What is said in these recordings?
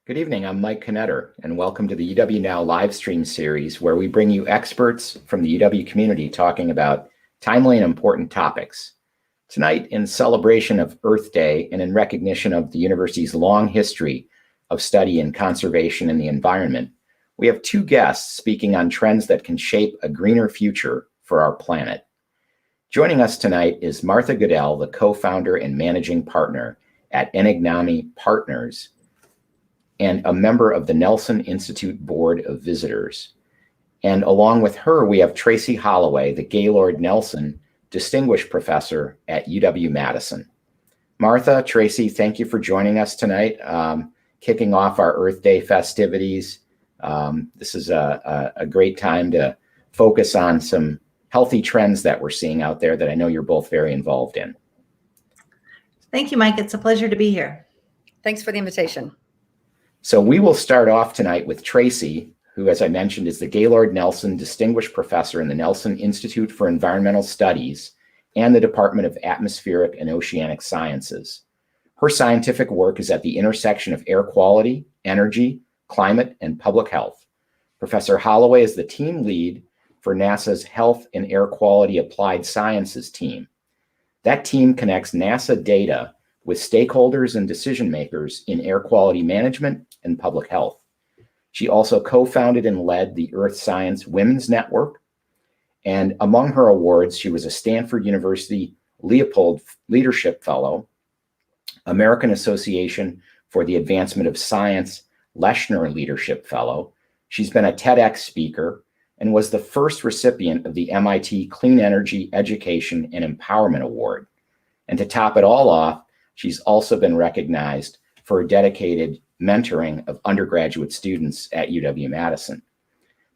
Good evening, I'm Mike Knetter, and welcome to the UW Now Livestream series, where we bring you experts from the UW community talking about timely and important topics. Tonight, in celebration of Earth Day and in recognition of the university's long history of study in conservation and the environment, we have two guests speaking on trends that can shape a greener future for our planet. Joining us tonight is Martha Goodell, the co-founder and managing partner at Enigami Partners, and a member of the Nelson Institute Board of Visitors. And along with her, we have Tracey Holloway, the Gaylord Nelson Distinguished Professor at UW-Madison. Martha, Tracey, thank you for joining us tonight, kicking off our Earth Day festivities. This is a great time to focus on some healthy trends that we're seeing out there that I know you're both very involved in. Thank you, Mike. It's a pleasure to be here. Thanks for the invitation. So we will start off tonight with Tracey, who, as I mentioned, is the Gaylord Nelson Distinguished Professor in the Nelson Institute for Environmental Studies and the Department of Atmospheric and Oceanic Sciences. Her scientific work is at the intersection of air quality, energy, climate, and public health. Professor Holloway is the team lead for NASA's Health and Air Quality Applied Sciences team. That team connects NASA data with stakeholders and decision makers in air quality management and public health. She also co-founded and led the Earth Science Women's Network. And among her awards, she was a Stanford University Leopold Leadership Fellow, American Association for the Advancement of Science Leshner Leadership Fellow. She's been a TEDx speaker and was the first recipient of the MIT Clean Energy Education and Empowerment Award. And to top it all off, she's also been recognized for her dedicated mentoring of undergraduate students at UW-Madison.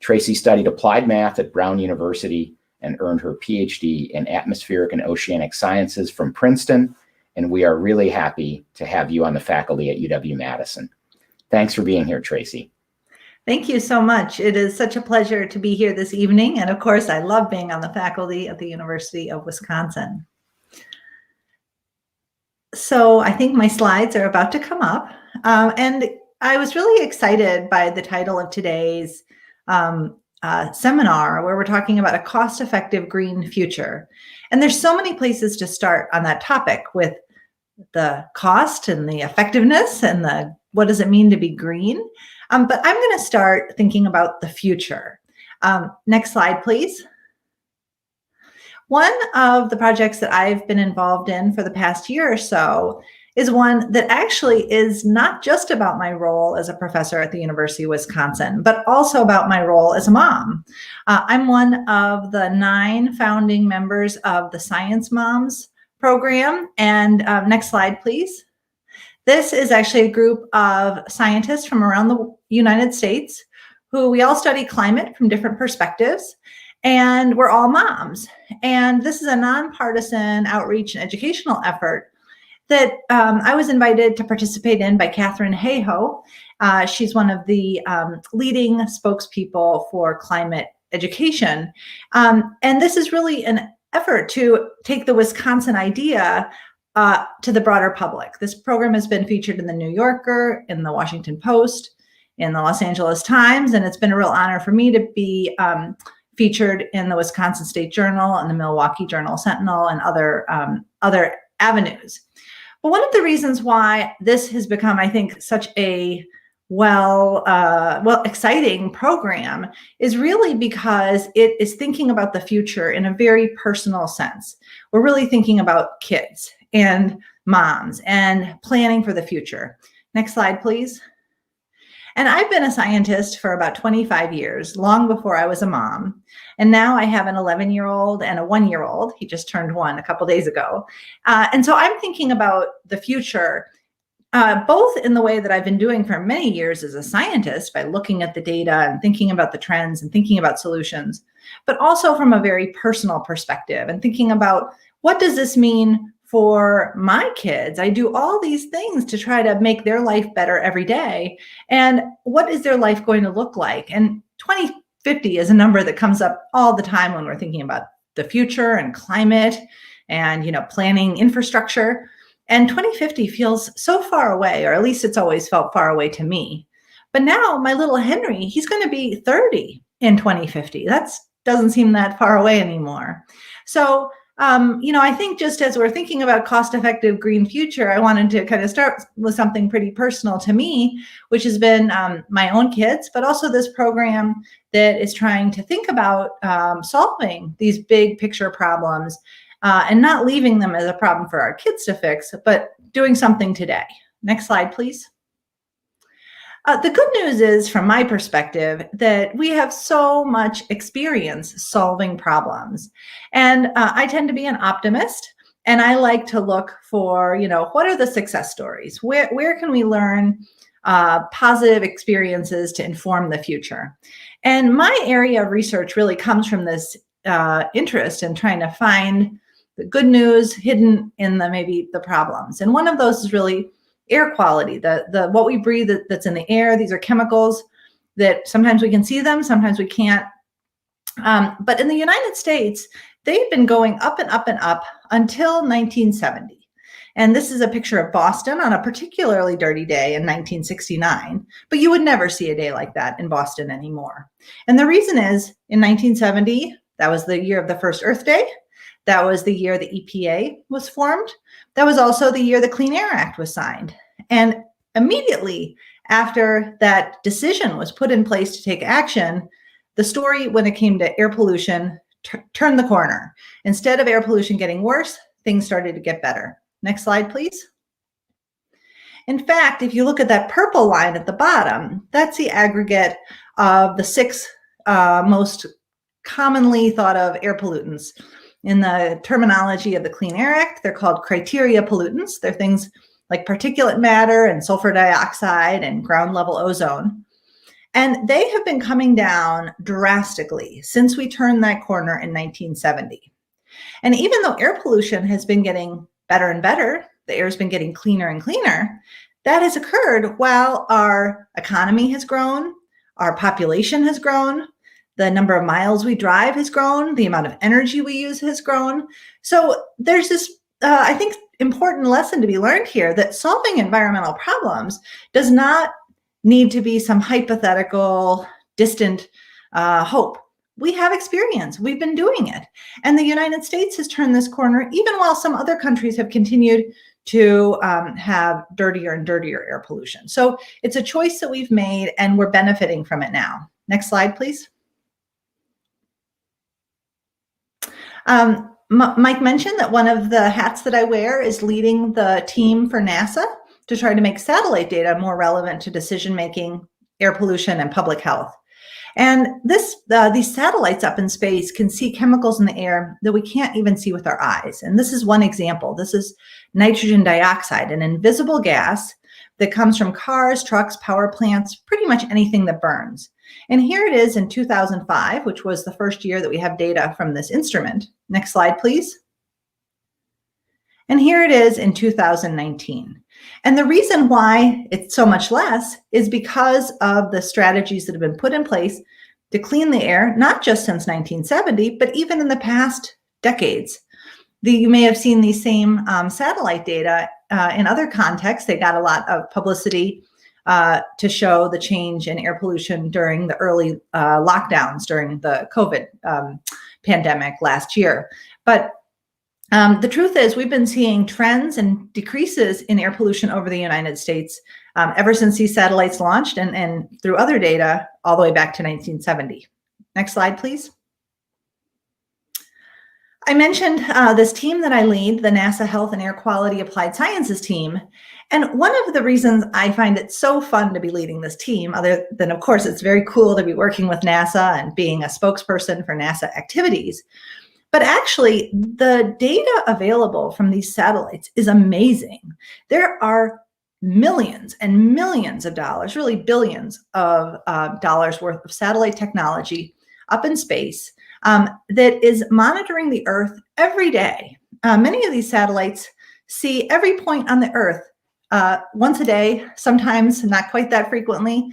Tracey studied applied math at Brown University and earned her PhD in atmospheric and oceanic sciences from Princeton, and we are really happy to have you on the faculty at UW-Madison. Thanks for being here, Tracey. Thank you so much. It is such a pleasure to be here this evening. And of course, I love being on the faculty at the University of Wisconsin. So I think my slides are about to come up. And I was really excited by the title of today's seminar, where we're talking about a cost-effective green future. And there's so many places to start on that topic, with the cost and the effectiveness and the what does it mean to be green. But I'm going to start thinking about the future. Next slide, please. One of the projects that I've been involved in for the past year or so is one that actually is not just about my role as a professor at the University of Wisconsin, but also about my role as a mom. I'm one of the 9 founding members of the Science Moms program. And next slide, please. This is actually a group of scientists from around the United States who we all study climate from different perspectives. And we're all moms. And this is a nonpartisan outreach and educational effort that I was invited to participate in by Catherine Hayhoe. She's one of the leading spokespeople for climate education. And this is really an effort to take the Wisconsin idea to the broader public. This program has been featured in the New Yorker, in the Washington Post, in the Los Angeles Times, and it's been a real honor for me to be featured in the Wisconsin State Journal and the Milwaukee Journal Sentinel and other avenues. But one of the reasons why this has become, I think, such a exciting program is really because it is thinking about the future in a very personal sense. We're really thinking about kids and moms and planning for the future. Next slide, please. And I've been a scientist for about 25 years, long before I was a mom. And now I have an 11-year-old and a 1-year-old. He just turned 1 a couple days ago. And so I'm thinking about the future, both in the way that I've been doing for many years as a scientist, by looking at the data and thinking about the trends and thinking about solutions, but also from a very personal perspective and thinking about what does this mean for my kids. I do all these things to try to make their life better every day. And what is their life going to look like? And 2050 is a number that comes up all the time when we're thinking about the future and climate and, planning infrastructure. And 2050 feels so far away, or at least it's always felt far away to me. But now my little Henry, he's going to be 30 in 2050. That doesn't seem that far away anymore. So, I think just as we're thinking about cost-effective green future, I wanted to kind of start with something pretty personal to me, which has been my own kids, but also this program that is trying to think about solving these big picture problems and not leaving them as a problem for our kids to fix, but doing something today. Next slide, please. The good news is, from my perspective, that we have so much experience solving problems. And I tend to be an optimist, and I like to look for, what are the success stories? Where can we learn positive experiences to inform the future? And my area of research really comes from this interest in trying to find the good news hidden in maybe the problems. And one of those is really air quality, the what we breathe that's in the air. These are chemicals that sometimes we can see them, sometimes we can't. But in the United States, they've been going up and up and up until 1970. And this is a picture of Boston on a particularly dirty day in 1969, but you would never see a day like that in Boston anymore. And the reason is, in 1970, that was the year of the first Earth Day. That was the year the EPA was formed. That was also the year the Clean Air Act was signed. And immediately after that decision was put in place to take action, the story when it came to air pollution turned the corner. Instead of air pollution getting worse, things started to get better. Next slide, please. In fact, if you look at that purple line at the bottom, that's the aggregate of the 6 most commonly thought of air pollutants. In the terminology of the Clean Air Act, they're called criteria pollutants. They're things like particulate matter and sulfur dioxide and ground level ozone. And they have been coming down drastically since we turned that corner in 1970. And even though air pollution has been getting better and better, the air's been getting cleaner and cleaner, that has occurred while our economy has grown, our population has grown, the number of miles we drive has grown, the amount of energy we use has grown. So there's this, I think, important lesson to be learned here, that solving environmental problems does not need to be some hypothetical, distant hope. We have experience. We've been doing it. And the United States has turned this corner, even while some other countries have continued to have dirtier and dirtier air pollution. So it's a choice that we've made, and we're benefiting from it now. Next slide, please. Mike mentioned that one of the hats that I wear is leading the team for NASA to try to make satellite data more relevant to decision-making, air pollution, and public health. And these satellites up in space can see chemicals in the air that we can't even see with our eyes. And this is one example. This is nitrogen dioxide, an invisible gas that comes from cars, trucks, power plants, pretty much anything that burns. And here it is in 2005, which was the first year that we have data from this instrument. Next slide, please. And here it is in 2019. And the reason why it's so much less is because of the strategies that have been put in place to clean the air, not just since 1970, but even in the past decades. You may have seen these same satellite data in other contexts. They got a lot of publicity to show the change in air pollution during the early lockdowns during the COVID pandemic last year. But the truth is, we've been seeing trends and decreases in air pollution over the United States ever since these satellites launched, and through other data all the way back to 1970. Next slide, please. I mentioned this team that I lead, the NASA Health and Air Quality Applied Sciences team. And one of the reasons I find it so fun to be leading this team, other than, of course, it's very cool to be working with NASA and being a spokesperson for NASA activities, but actually the data available from these satellites is amazing. There are millions and millions of dollars, really billions of dollars worth of satellite technology up in space that is monitoring the Earth every day. Many of these satellites see every point on the Earth once a day, sometimes not quite that frequently.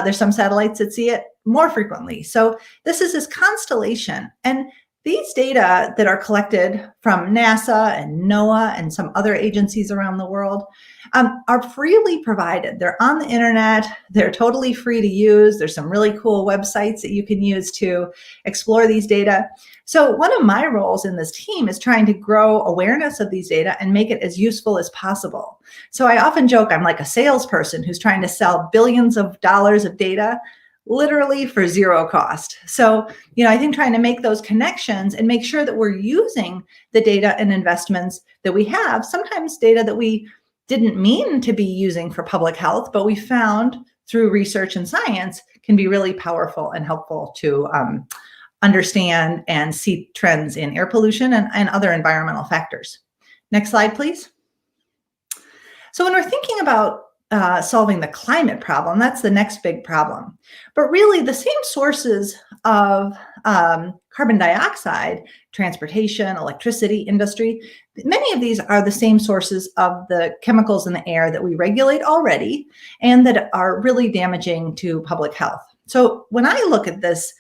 There's some satellites that see it more frequently. So this is this constellation. And these data that are collected from NASA and NOAA and some other agencies around the world are freely provided. They're on the internet. They're totally free to use. There's some really cool websites that you can use to explore these data. So one of my roles in this team is trying to grow awareness of these data and make it as useful as possible. So I often joke I'm like a salesperson who's trying to sell billions of dollars of data literally for zero cost. So, I think trying to make those connections and make sure that we're using the data and investments that we have, sometimes data that we didn't mean to be using for public health, but we found through research and science can be really powerful and helpful to understand and see trends in air pollution and other environmental factors. Next slide, please. So when we're thinking about solving the climate problem, that's the next big problem. But really the same sources of carbon dioxide, transportation, electricity, industry, many of these are the same sources of the chemicals in the air that we regulate already and that are really damaging to public health. So when I look at this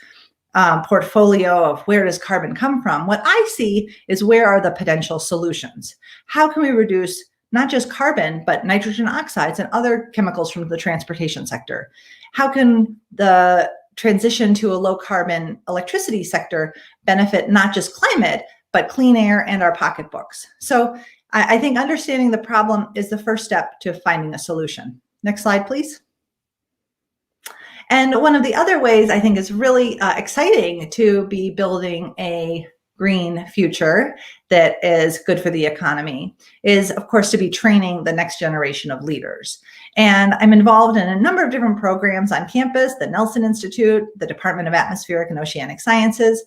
portfolio of where does carbon come from, what I see is where are the potential solutions? How can we reduce not just carbon, but nitrogen oxides and other chemicals from the transportation sector? How can the transition to a low carbon electricity sector benefit not just climate, but clean air and our pocketbooks? So I think understanding the problem is the first step to finding a solution. Next slide, please. And one of the other ways I think is really exciting to be building a green future that is good for the economy is, of course, to be training the next generation of leaders. And I'm involved in a number of different programs on campus, the Nelson Institute, the Department of Atmospheric and Oceanic Sciences.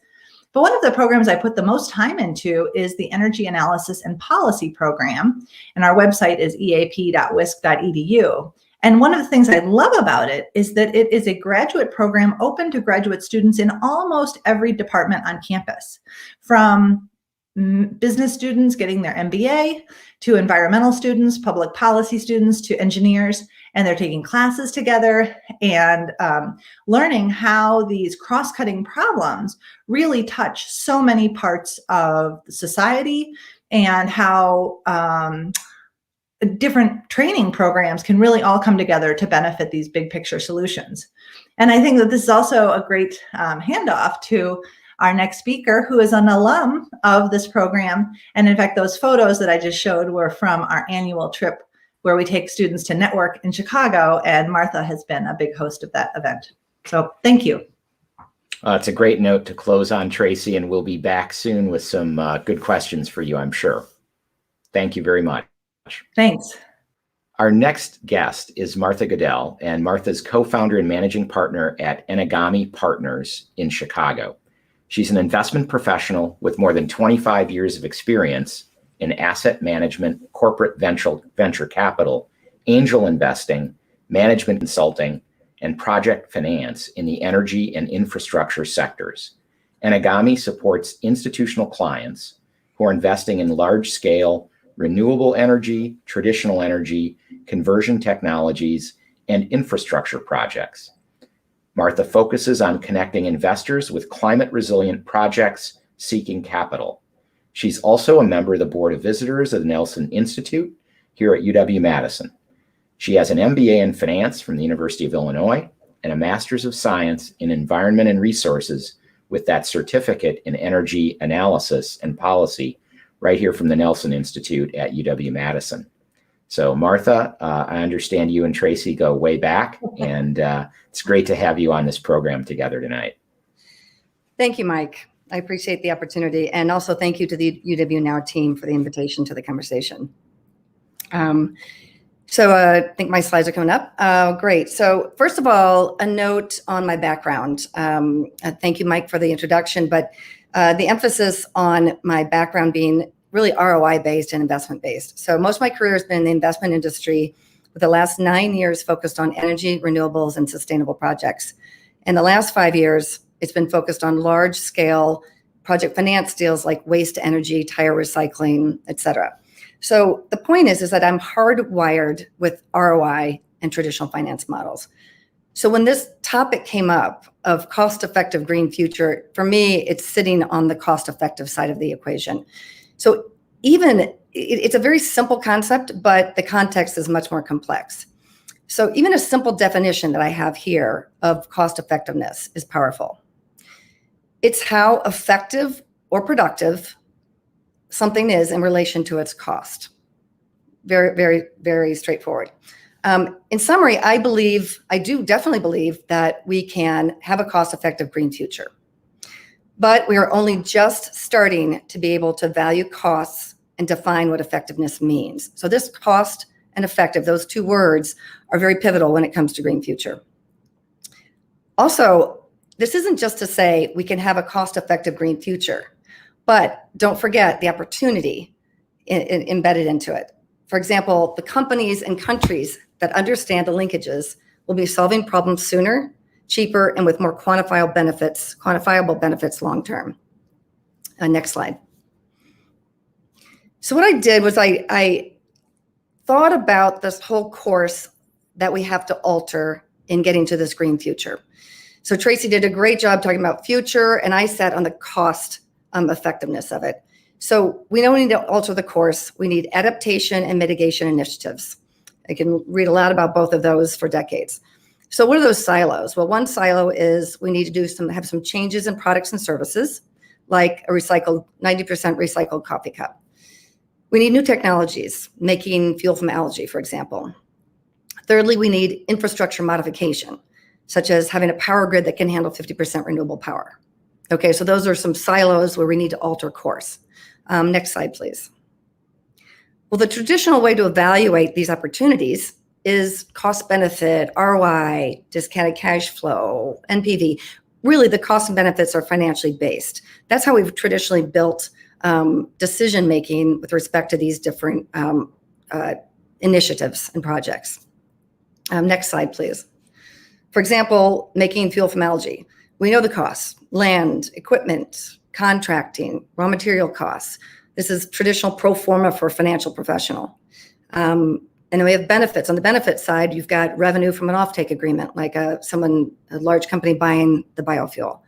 But one of the programs I put the most time into is the Energy Analysis and Policy Program. And our website is eap.wisc.edu. And one of the things I love about it is that it is a graduate program open to graduate students in almost every department on campus, from business students getting their MBA to environmental students, public policy students to engineers, and they're taking classes together and learning how these cross-cutting problems really touch so many parts of society and how different training programs can really all come together to benefit these big picture solutions. And I think that this is also a great handoff to our next speaker, who is an alum of this program. And in fact, those photos that I just showed were from our annual trip where we take students to network in Chicago, and Martha has been a big host of that event. So thank you. It's a great note to close on, Tracey, and we'll be back soon with some good questions for you, I'm sure. Thank you very much. Thanks. Our next guest is Martha Goodell, and Martha's co-founder and managing partner at Enigami Partners in Chicago. She's an investment professional with more than 25 years of experience in asset management, corporate venture capital, angel investing, management consulting, and project finance in the energy and infrastructure sectors. Enigami supports institutional clients who are investing in large-scale renewable energy, traditional energy, conversion technologies, and infrastructure projects. Martha focuses on connecting investors with climate-resilient projects seeking capital. She's also a member of the Board of Visitors of the Nelson Institute here at UW-Madison. She has an MBA in finance from the University of Illinois and a Master's of Science in Environment and Resources with that certificate in energy analysis and policy right here from the Nelson Institute at UW-Madison. So Martha, I understand you and Tracey go way back, and it's great to have you on this program together tonight. Thank you, Mike. I appreciate the opportunity. And also thank you to the UW Now team for the invitation to the conversation. So I think my slides are coming up. Great. So first of all, a note on my background. Thank you, Mike, for the introduction, but the emphasis on my background being really ROI-based and investment-based. So most of my career has been in the investment industry, with the last 9 years focused on energy, renewables, and sustainable projects. In the last 5 years, it's been focused on large-scale project finance deals like waste to energy, tire recycling, et cetera. So the point is that I'm hardwired with ROI and traditional finance models. So when this topic came up of cost-effective green future, for me, it's sitting on the cost-effective side of the equation. So it's a very simple concept, but the context is much more complex. So even a simple definition that I have here of cost-effectiveness is powerful. It's how effective or productive something is in relation to its cost. Very, very, very straightforward. In summary, I do definitely believe that we can have a cost-effective green future, but we are only just starting to be able to value costs and define what effectiveness means. So this cost and effective, those two words are very pivotal when it comes to green future. Also, this isn't just to say we can have a cost-effective green future, but don't forget the opportunity embedded into it. For example, the companies and countries that understand the linkages will be solving problems sooner, cheaper, and with more quantifiable benefits long-term. Next slide. So what I did was I thought about this whole course that we have to alter in getting to this green future. So Tracey did a great job talking about future, and I sat on the cost effectiveness of it. So we know we need to alter the course. We need adaptation and mitigation initiatives. I can read a lot about both of those for decades. So what are those silos? Well, one silo is we need to have some changes in products and services, like a 90% recycled coffee cup. We need new technologies, making fuel from algae, for example. Thirdly, we need infrastructure modification, such as having a power grid that can handle 50% renewable power. Okay, so those are some silos where we need to alter course. Next slide, please. Well, the traditional way to evaluate these opportunities is cost benefit, ROI, discounted cash flow, NPV. Really, the cost and benefits are financially based. That's how we've traditionally built decision making with respect to these different initiatives and projects. Next slide, please. For example, making fuel from algae. We know the costs: land, equipment, contracting, raw material costs. This is traditional pro forma for a financial professional. And then we have benefits. On the benefit side, you've got revenue from an offtake agreement, like a large company buying the biofuel.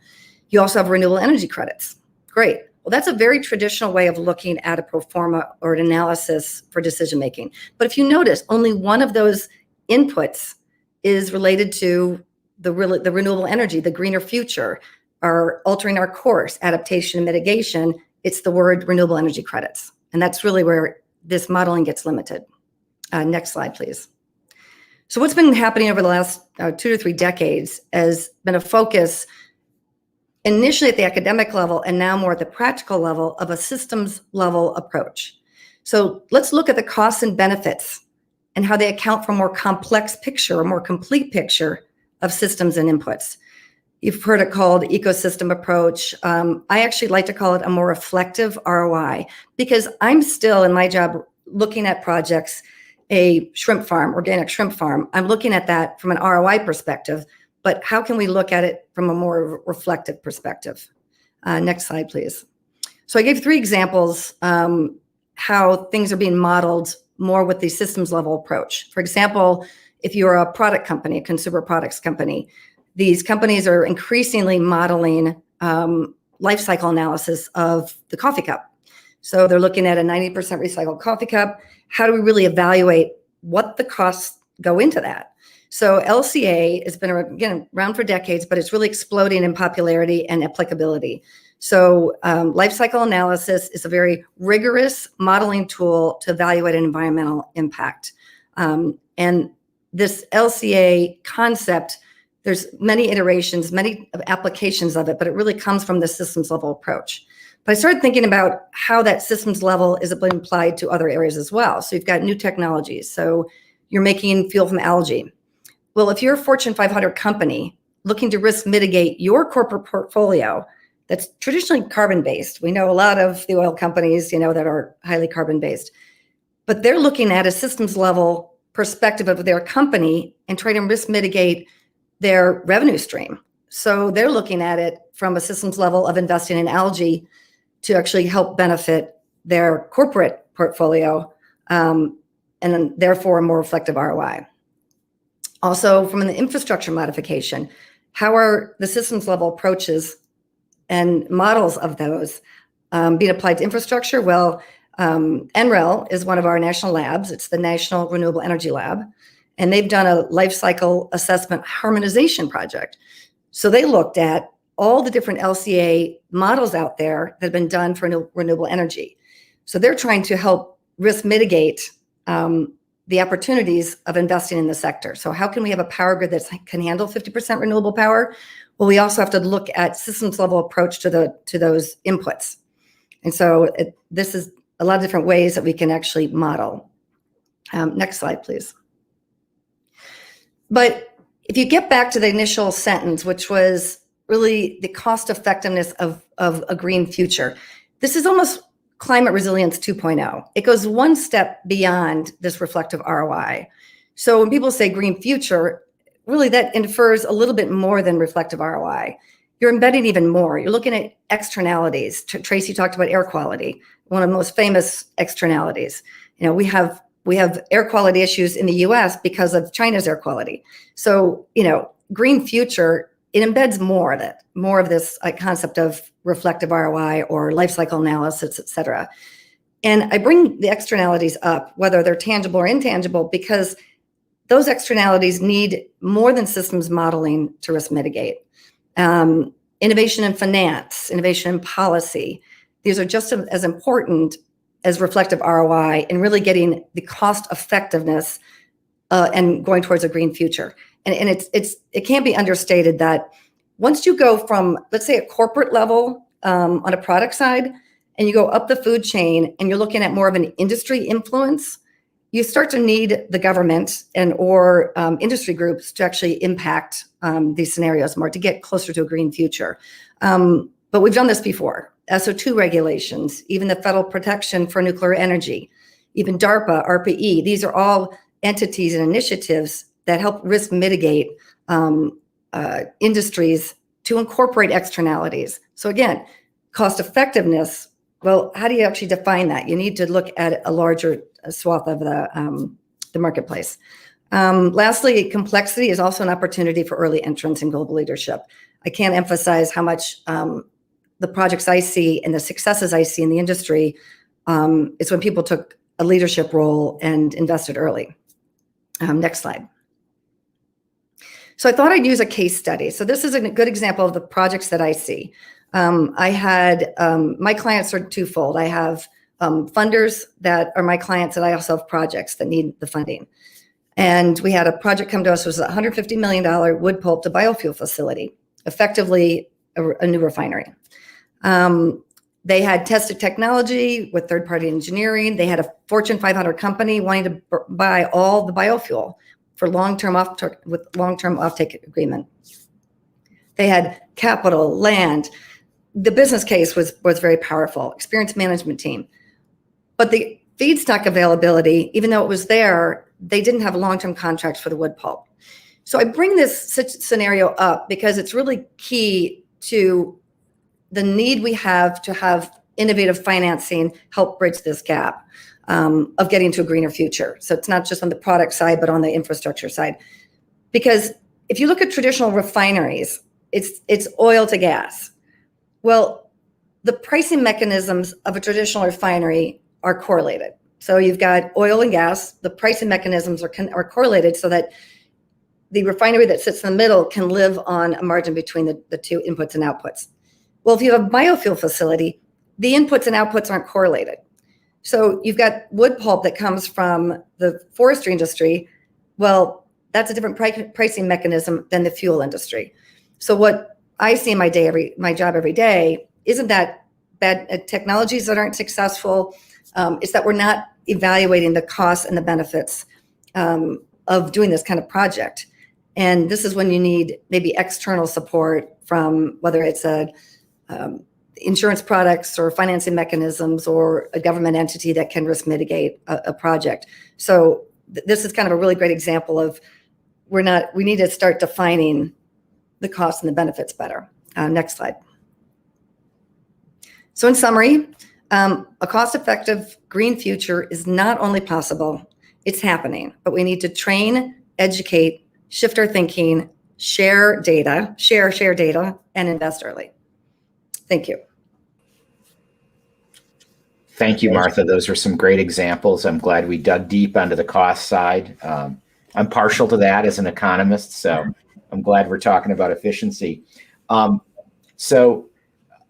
You also have renewable energy credits. Great. Well, that's a very traditional way of looking at a pro forma or an analysis for decision making. But if you notice, only one of those inputs is related to the renewable energy, the greener future, or altering our course, adaptation and mitigation. It's the word renewable energy credits. And that's really where this modeling gets limited. Next slide, please. So what's been happening over the last 2 to 3 decades has been a focus initially at the academic level and now more at the practical level of a systems level approach. So let's look at the costs and benefits and how they account for a more complex picture, a more complete picture of systems and inputs. You've heard it called ecosystem approach. I actually like to call it a more reflective ROI, because I'm still in my job looking at projects, a shrimp farm, organic shrimp farm. I'm looking at that from an ROI perspective, but how can we look at it from a more reflective perspective? Next slide, please. So I gave 3 examples how things are being modeled more with the systems level approach. For example, if you're a product company, a consumer products company, these companies are increasingly modeling life cycle analysis of the coffee cup. So they're looking at a 90% recycled coffee cup. How do we really evaluate what the costs go into that? So LCA has been around for decades, but it's really exploding in popularity and applicability. So life cycle analysis is a very rigorous modeling tool to evaluate an environmental impact. And this LCA concept, there's many iterations, many applications of it, but it really comes from the systems level approach. But I started thinking about how that systems level is being applied to other areas as well. So you've got new technologies. So you're making fuel from algae. Well, if you're a Fortune 500 company looking to risk mitigate your corporate portfolio that's traditionally carbon-based, we know a lot of the oil companies, that are highly carbon-based, but they're looking at a systems level perspective of their company and trying to risk mitigate their revenue stream. So they're looking at it from a systems level of investing in algae to actually help benefit their corporate portfolio, and then therefore a more reflective ROI. Also, from an infrastructure modification, how are the systems level approaches and models of those being applied to infrastructure? Well, NREL is one of our national labs. It's the National Renewable Energy Lab, and they've done a life cycle assessment harmonization project. So they looked at all the different LCA models out there that have been done for renewable energy. So they're trying to help risk mitigate the opportunities of investing in the sector. So how can we have a power grid that can handle 50% renewable power? Well, we also have to look at systems level approach to those inputs. And so this is a lot of different ways that we can actually model. Next slide, please. But if you get back to the initial sentence, which was really the cost effectiveness of a green future, this is almost climate resilience 2.0. It goes one step beyond this reflective ROI. So when people say green future, really that infers a little bit more than reflective ROI. You're embedding even more. You're looking at externalities. Tracey talked about air quality, one of the most famous externalities. You know, we have air quality issues in the US because of China's air quality. So, you know, green future, it embeds more of this concept of reflective ROI or life cycle analysis, et cetera. And I bring the externalities up, whether they're tangible or intangible, because those externalities need more than systems modeling to risk mitigate. Innovation in finance, innovation in policy, these are just as important as reflective ROI and really getting the cost effectiveness and going towards a green future. And it can't be understated that once you go from, let's say, a corporate level on a product side, and you go up the food chain and you're looking at more of an industry influence, you start to need the government or industry groups to actually impact these scenarios more to get closer to a green future. But we've done this before. SO2 regulations, even the Federal Protection for Nuclear Energy, even DARPA, RPE, these are all entities and initiatives that help risk mitigate industries to incorporate externalities. So again, cost effectiveness, well, how do you actually define that? You need to look at a larger swath of the marketplace. Lastly, complexity is also an opportunity for early entrants and global leadership. I can't emphasize how much the projects I see and the successes I see in the industry is when people took a leadership role and invested early. Next slide. So I thought I'd use a case study. So this is a good example of the projects that I see. I had, my clients are twofold. I have funders that are my clients, and I also have projects that need the funding. And we had a project come to us, it was a $150 million wood pulp to biofuel facility, effectively a new refinery. They had tested technology with third-party engineering. They had a Fortune 500 company wanting to buy all the biofuel for long-term offtake agreement. They had capital, land. The business case was very powerful, experienced management team. But the feedstock availability, even though it was there, they didn't have long-term contracts for the wood pulp. So I bring this scenario up because it's really key to the need we have to have innovative financing help bridge this gap of getting to a greener future. So it's not just on the product side, but on the infrastructure side. Because if you look at traditional refineries, it's oil to gas. Well, the pricing mechanisms of a traditional refinery are correlated. So you've got oil and gas, the pricing mechanisms are correlated so that the refinery that sits in the middle can live on a margin between the two inputs and outputs. Well, if you have a biofuel facility, the inputs and outputs aren't correlated. So you've got wood pulp that comes from the forestry industry. Well, that's a different pricing mechanism than the fuel industry. So what I see in my job every day isn't that bad technologies that aren't successful. It's that we're not evaluating the costs and the benefits of doing this kind of project. And this is when you need maybe external support from whether it's insurance products or financing mechanisms or a government entity that can risk mitigate a project. So this is kind of a really great example of we need to start defining the costs and the benefits better. Next slide. So in summary, a cost-effective green future is not only possible, it's happening, but we need to train, educate, shift our thinking, share data, and invest early. Thank you. Thank you, Martha. Those are some great examples. I'm glad we dug deep onto the cost side. I'm partial to that as an economist, so I'm glad we're talking about efficiency. So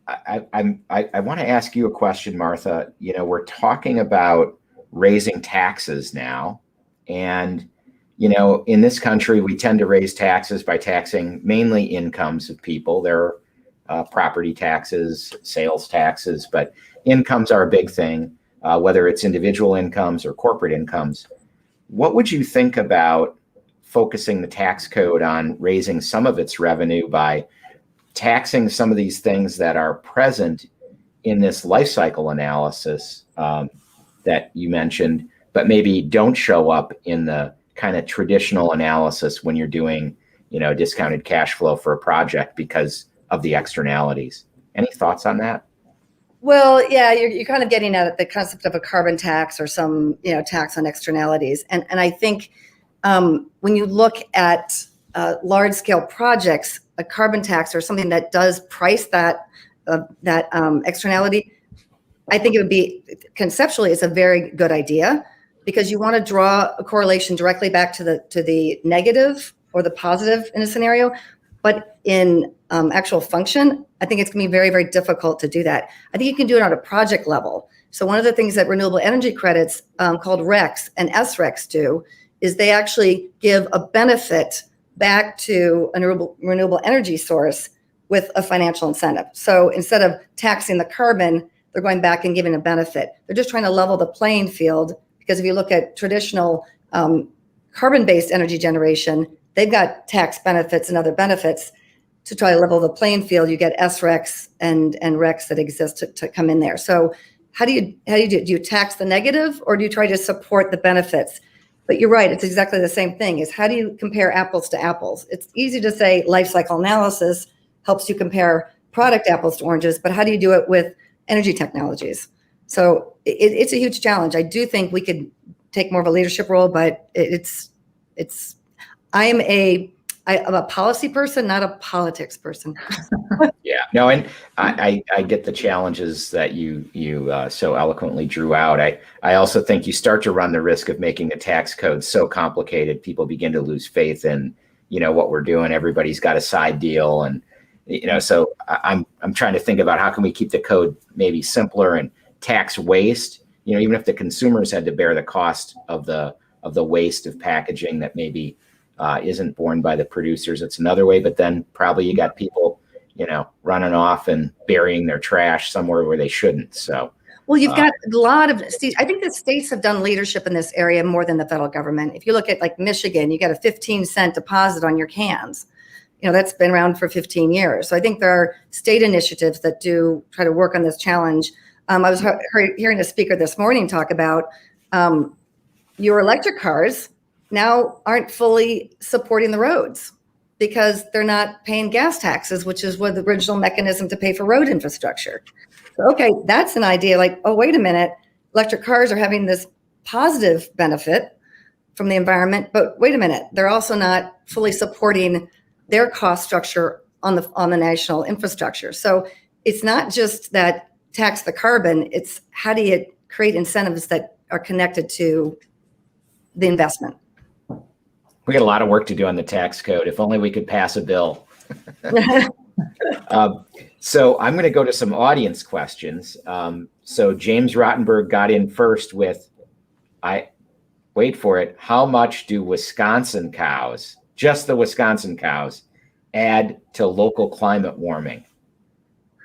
I want to ask you a question, Martha. You know, we're talking about raising taxes now, and you know, in this country, we tend to raise taxes by taxing mainly incomes of people. There are property taxes, sales taxes, but incomes are a big thing, whether it's individual incomes or corporate incomes. What would you think about focusing the tax code on raising some of its revenue by taxing some of these things that are present in this life cycle analysis that you mentioned, but maybe don't show up in the kind of traditional analysis when you're doing, you know, discounted cash flow for a project because of the externalities? Any thoughts on that? Well, yeah, you're kind of getting at the concept of a carbon tax or some, you know, tax on externalities. And I think when you look at large scale projects, a carbon tax or something that does price that externality, I think it would be conceptually, it's a very good idea, because you want to draw a correlation directly back to the negative or the positive in a scenario. But in actual function, I think it's going to be very, very difficult to do that. I think you can do it on a project level. So one of the things that renewable energy credits called RECs and SRECs do is they actually give a benefit back to a renewable energy source with a financial incentive. So instead of taxing the carbon, they're going back and giving a benefit. They're just trying to level the playing field, because if you look at traditional carbon-based energy generation, they've got tax benefits and other benefits. To try to level the playing field, you get SRECs and RECs that exist to come in there. So how do you do? Do you tax the negative, or do you try to support the benefits? But you're right, it's exactly the same thing, is how do you compare apples to apples? It's easy to say life cycle analysis helps you compare product apples to oranges, but how do you do it with energy technologies? So it's a huge challenge. I do think we could take more of a leadership role, but I'm a policy person, not a politics person. Yeah, no, and I get the challenges that you so eloquently drew out. I also think you start to run the risk of making the tax code so complicated, people begin to lose faith in, you know, what we're doing. Everybody's got a side deal, and you know, so I'm trying to think about how can we keep the code maybe simpler and tax waste. You know, even if the consumers had to bear the cost of the waste of packaging that maybe isn't borne by the producers, it's another way. But then probably you got people, you know, running off and burying their trash somewhere where they shouldn't. So, well, you've got a lot of states. I think the states have done leadership in this area more than the federal government. If you look at like Michigan, you got a 15-cent deposit on your cans. You know, that's been around for 15 years. So I think there are state initiatives that do try to work on this challenge. I was hearing a speaker this morning talk about your electric cars now aren't fully supporting the roads because they're not paying gas taxes, which is what the original mechanism to pay for road infrastructure. So, okay, that's an idea like, oh, wait a minute, electric cars are having this positive benefit from the environment, but wait a minute, they're also not fully supporting their cost structure on the national infrastructure. So it's not just that tax the carbon, it's how do you create incentives that are connected to the investment. We got a lot of work to do on the tax code. If only we could pass a bill. So I'm going to go to some audience questions. So James Rottenberg got in first with, wait for it, how much do Wisconsin cows, just the Wisconsin cows, add to local climate warming?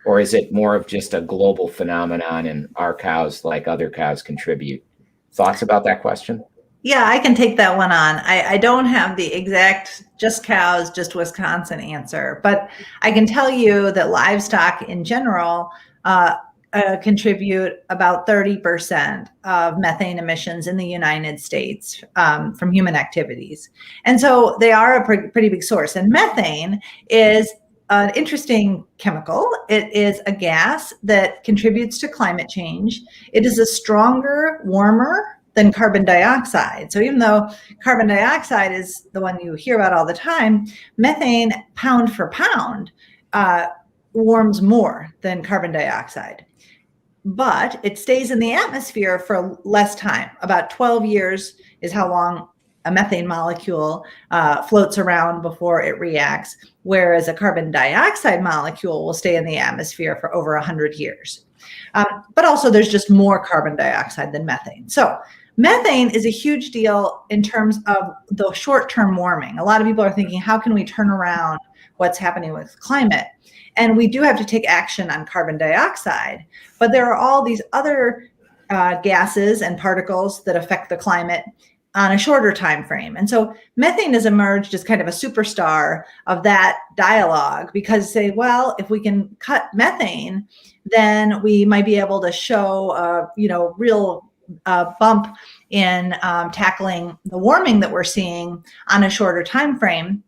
Or is it more of just a global phenomenon and our cows, like other cows, contribute? Thoughts about that question? Yeah, I can take that one on. I don't have the exact just cows, just Wisconsin answer, but I can tell you that livestock in general contribute about 30% of methane emissions in the United States from human activities. And so they are a pretty big source. And methane is an interesting chemical. It is a gas that contributes to climate change. It is a stronger, warmer than carbon dioxide. So even though carbon dioxide is the one you hear about all the time, methane, pound for pound, warms more than carbon dioxide. But it stays in the atmosphere for less time. About 12 years is how long a methane molecule floats around before it reacts, whereas a carbon dioxide molecule will stay in the atmosphere for over 100 years. But also there's just more carbon dioxide than methane. So methane is a huge deal in terms of the short-term warming. A lot of people are thinking, how can we turn around what's happening with climate? And we do have to take action on carbon dioxide, but there are all these other gases and particles that affect the climate on a shorter time frame. And so methane has emerged as kind of a superstar of that dialogue, because say, well, if we can cut methane, then we might be able to show a real bump in tackling the warming that we're seeing on a shorter time frame.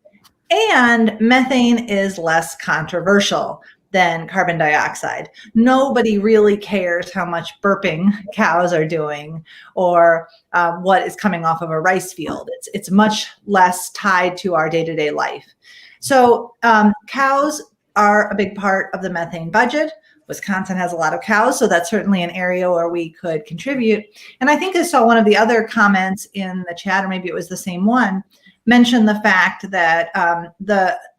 And methane is less controversial than carbon dioxide. Nobody really cares how much burping cows are doing or what is coming off of a rice field. It's much less tied to our day-to-day life. So cows are a big part of the methane budget. Wisconsin has a lot of cows, so that's certainly an area where we could contribute. And I think I saw one of the other comments in the chat, or maybe it was the same one, mention the fact that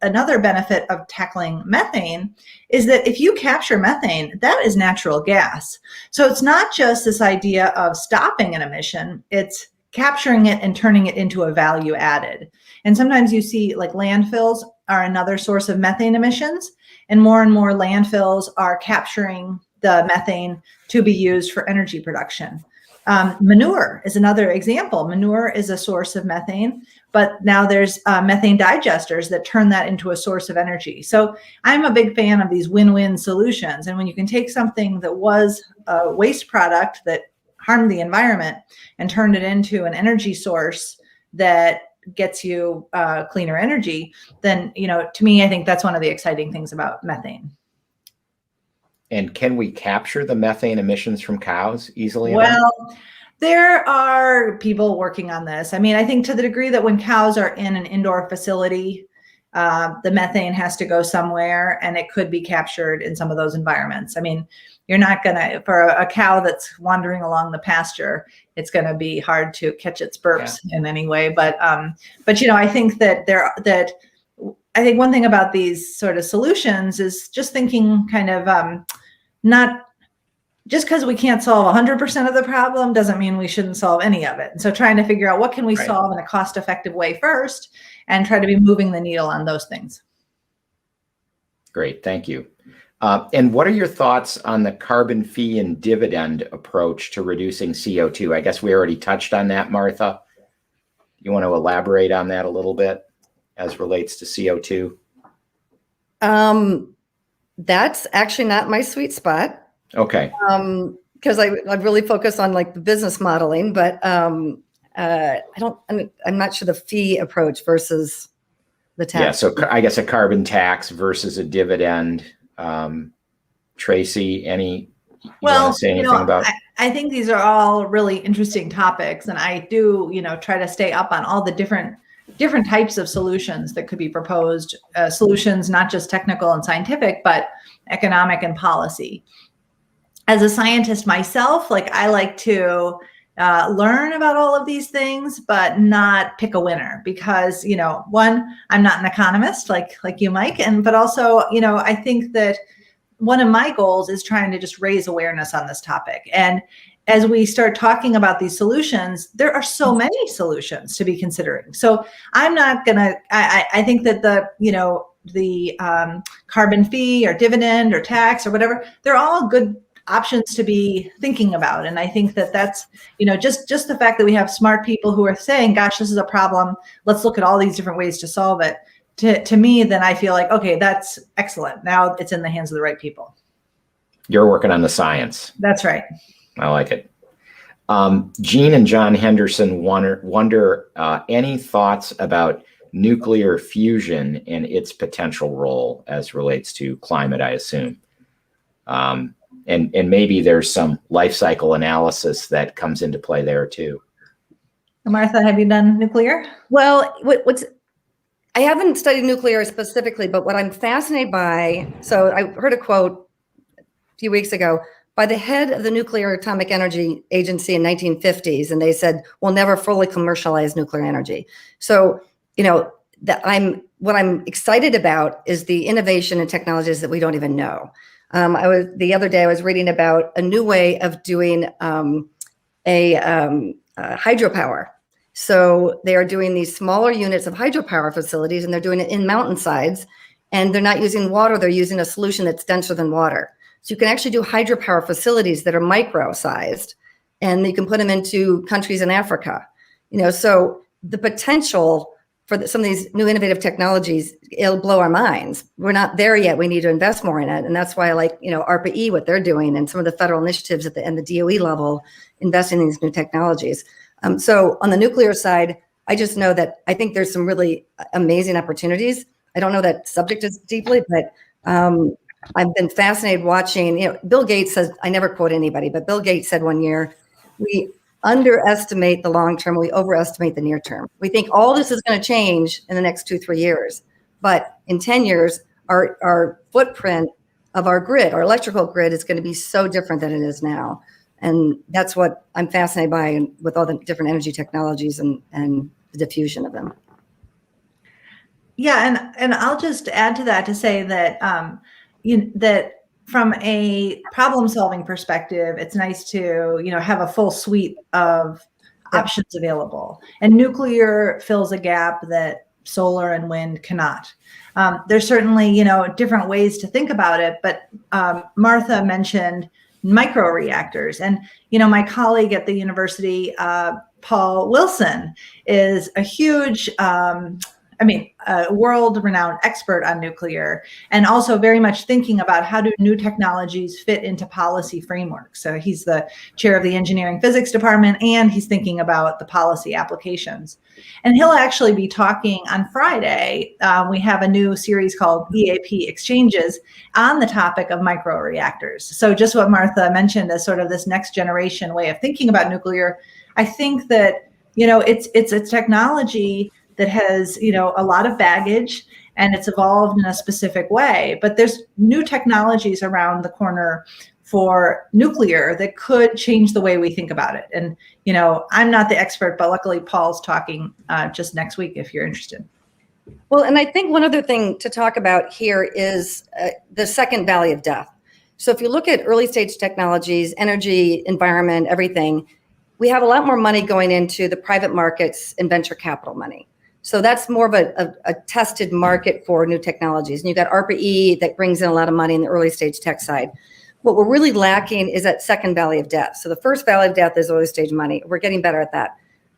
another benefit of tackling methane is that if you capture methane, that is natural gas. So it's not just this idea of stopping an emission, it's capturing it and turning it into a value added. And sometimes you see like landfills are another source of methane emissions, and more landfills are capturing the methane to be used for energy production. Manure is another example. Manure is a source of methane, but now there's methane digesters that turn that into a source of energy. So I'm a big fan of these win-win solutions. And when you can take something that was a waste product that harmed the environment and turn it into an energy source that gets you cleaner energy, then, to me, I think that's one of the exciting things about methane. And can we capture the methane emissions from cows easily enough? Well, there are people working on this. I mean, I think to the degree that when cows are in an indoor facility, the methane has to go somewhere, and it could be captured in some of those environments. I mean, you're not gonna, for a cow that's wandering along the pasture, it's gonna be hard to catch its burps in any way. But I think that I think one thing about these sort of solutions is just thinking kind of not just because we can't solve 100% of the problem doesn't mean we shouldn't solve any of it. And so trying to figure out what can we solve in a cost-effective way first, and try to be moving the needle on those things. Great, thank you. And what are your thoughts on the carbon fee and dividend approach to reducing CO2? I guess we already touched on that, Martha. You want to elaborate on that a little bit as relates to CO2? That's actually not my sweet spot. Okay. Because I really focus on like the business modeling, but I'm not sure the fee approach versus the tax. Yeah, so I guess a carbon tax versus a dividend. Tracy, you want to say anything about? I think these are all really interesting topics, and I do, try to stay up on all the different types of solutions that could be proposed, solutions not just technical and scientific, but economic and policy. As a scientist myself, I like to learn about all of these things, but not pick a winner because, one, I'm not an economist like you, Mike, but also, I think that one of my goals is trying to just raise awareness on this topic. And as we start talking about these solutions, there are so many solutions to be considering. So I'm not gonna. I think that the carbon fee or dividend or tax or whatever, they're all good options to be thinking about. And I think that that's, just the fact that we have smart people who are saying, gosh, this is a problem, let's look at all these different ways to solve it. To me, then I feel like, okay, that's excellent. Now it's in the hands of the right people. You're working on the science. That's right. I like it. Jean and John Henderson wonder any thoughts about nuclear fusion and its potential role as relates to climate, I assume. And maybe there's some life cycle analysis that comes into play there too. Martha, have you done nuclear? Well, I haven't studied nuclear specifically, but what I'm fascinated by, so I heard a quote a few weeks ago by the head of the Nuclear Atomic Energy Agency in 1950s, and they said, we'll never fully commercialize nuclear energy. So, what I'm excited about is the innovation and technologies that we don't even know. The other day I was reading about a new way of doing hydropower. So they are doing these smaller units of hydropower facilities, and they're doing it in mountainsides, and they're not using water. They're using a solution that's denser than water. So you can actually do hydropower facilities that are micro-sized, and you can put them into countries in Africa. So the potential for some of these new innovative technologies, it'll blow our minds. We're not there yet. We need to invest more in it. And that's why I like, ARPA-E, what they're doing, and some of the federal initiatives at the DOE level, investing in these new technologies. So on the nuclear side, I just know that I think there's some really amazing opportunities. I don't know that subject as deeply, but I've been fascinated watching, Bill Gates says, I never quote anybody, but Bill Gates said one year, we underestimate the long term, we overestimate the near term. We think all this is going to change in the next 2-3 years, but in 10 years, our footprint of our grid, our electrical grid, is going to be so different than it is now. And that's what I'm fascinated by, with all the different energy technologies and the diffusion of them. Yeah, and I'll just add to that to say that that from a problem-solving perspective, it's nice to have a full suite of options available, and nuclear fills a gap that solar and wind cannot. There's certainly different ways to think about it, but Martha mentioned microreactors, and my colleague at the university, Paul Wilson, is a huge a world-renowned expert on nuclear, and also very much thinking about how do new technologies fit into policy frameworks. So he's the chair of the engineering physics department, and he's thinking about the policy applications. And he'll actually be talking on Friday. We have a new series called EAP Exchanges on the topic of microreactors. So just what Martha mentioned as sort of this next generation way of thinking about nuclear, I think that it's a technology that has, a lot of baggage, and it's evolved in a specific way. But there's new technologies around the corner for nuclear that could change the way we think about it. And, I'm not the expert, but luckily Paul's talking just next week if you're interested. Well, and I think one other thing to talk about here is the second valley of death. So if you look at early stage technologies, energy, environment, everything, we have a lot more money going into the private markets and venture capital money. So that's more of a tested market for new technologies. And you've got ARPA-E that brings in a lot of money in the early stage tech side. What we're really lacking is that second valley of death. So the first valley of death is early stage money. We're getting better at that.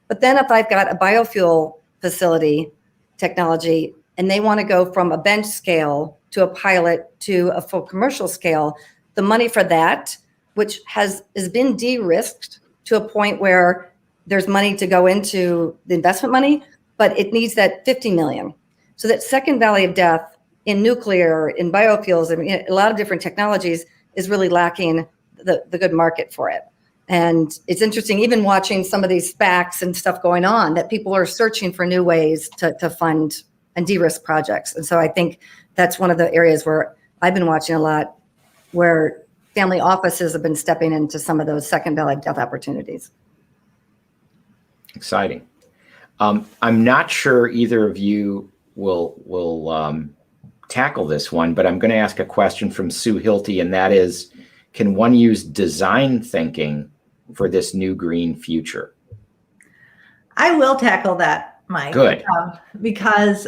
But then if I've got a biofuel facility technology, and they want to go from a bench scale to a pilot to a full commercial scale, the money for that, which has been de-risked to a point where there's money to go into the investment money, but it needs that 50 million. So that second valley of death in nuclear, in biofuels, a lot of different technologies is really lacking the good market for it. And it's interesting, even watching some of these SPACs and stuff going on, that people are searching for new ways to fund and de-risk projects. And so I think that's one of the areas where I've been watching a lot, where family offices have been stepping into some of those second valley of death opportunities. Exciting. I'm not sure either of you will tackle this one, but I'm going to ask a question from Sue Hilty, and that is, can one use design thinking for this new green future? I will tackle that, Mike. Good. Because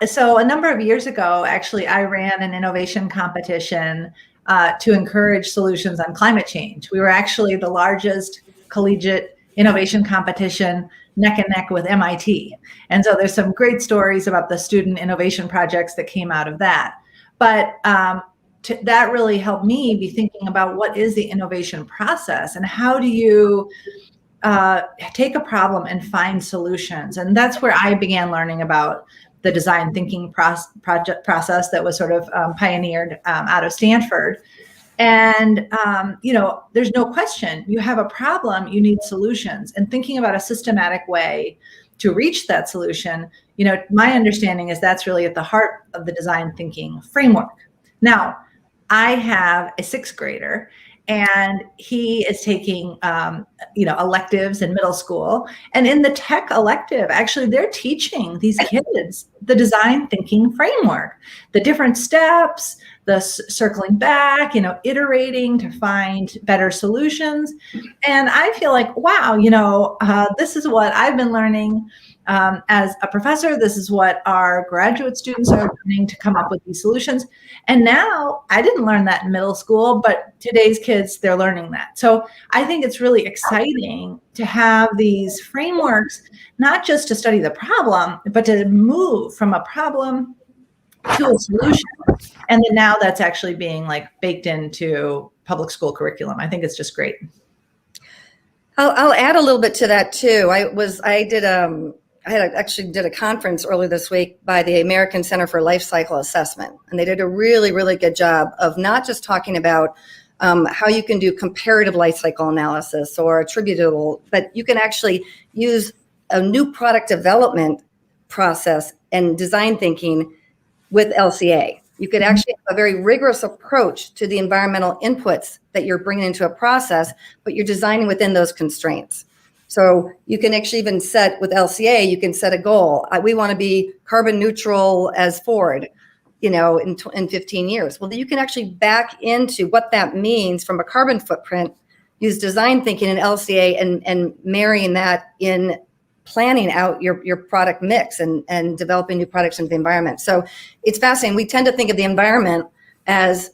so a number of years ago, actually, I ran an innovation competition to encourage solutions on climate change. We were actually the largest collegiate innovation competition, neck and neck with MIT. And so there's some great stories about the student innovation projects that came out of that. But that really helped me be thinking about what is the innovation process and how do you take a problem and find solutions. And that's where I began learning about the design thinking process that was sort of pioneered out of Stanford. And, there's no question, you have a problem, you need solutions, and thinking about a systematic way to reach that solution, my understanding is that's really at the heart of the design thinking framework. Now, I have a 6th grader, and he is taking, electives in middle school. And in the tech elective, actually, they're teaching these kids the design thinking framework, the different steps, the circling back, iterating to find better solutions. And I feel like, wow, this is what I've been learning as a professor. This is what our graduate students are learning to come up with these solutions. And now I didn't learn that in middle school, but today's kids, they're learning that. So I think it's really exciting to have these frameworks, not just to study the problem, but to move from a problem to a solution. And then now that's actually being baked into public school curriculum. I think it's just great. I'll add a little bit to that too. I actually did a conference earlier this week by the American Center for Life Cycle Assessment, and they did a really, really good job of not just talking about how you can do comparative life cycle analysis or attributable, but you can actually use a new product development process and design thinking with LCA. You could actually have a very rigorous approach to the environmental inputs that you're bringing into a process, but you're designing within those constraints. So you can actually even set with LCA, you can set a goal. We want to be carbon neutral as Ford, in 15 years. Well, you can actually back into what that means from a carbon footprint, use design thinking in LCA and marrying that in planning out your product mix and developing new products into the environment. So it's fascinating. We tend to think of the environment as,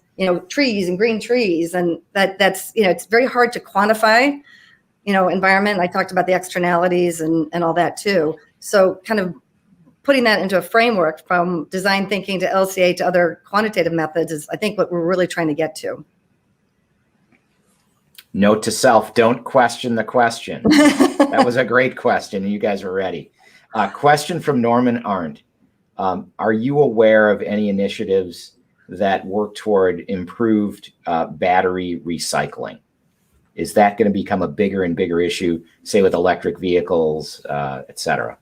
trees and green trees, and that's, it's very hard to quantify, environment. I talked about the externalities and all that too. So kind of putting that into a framework from design thinking to LCA to other quantitative methods is, I think, what we're really trying to get to. Note to self, don't question the question. That was a great question. You guys are ready. Question from Norman Arndt. Are you aware of any initiatives that work toward improved battery recycling? Is that going to become a bigger and bigger issue, say with electric vehicles, et cetera?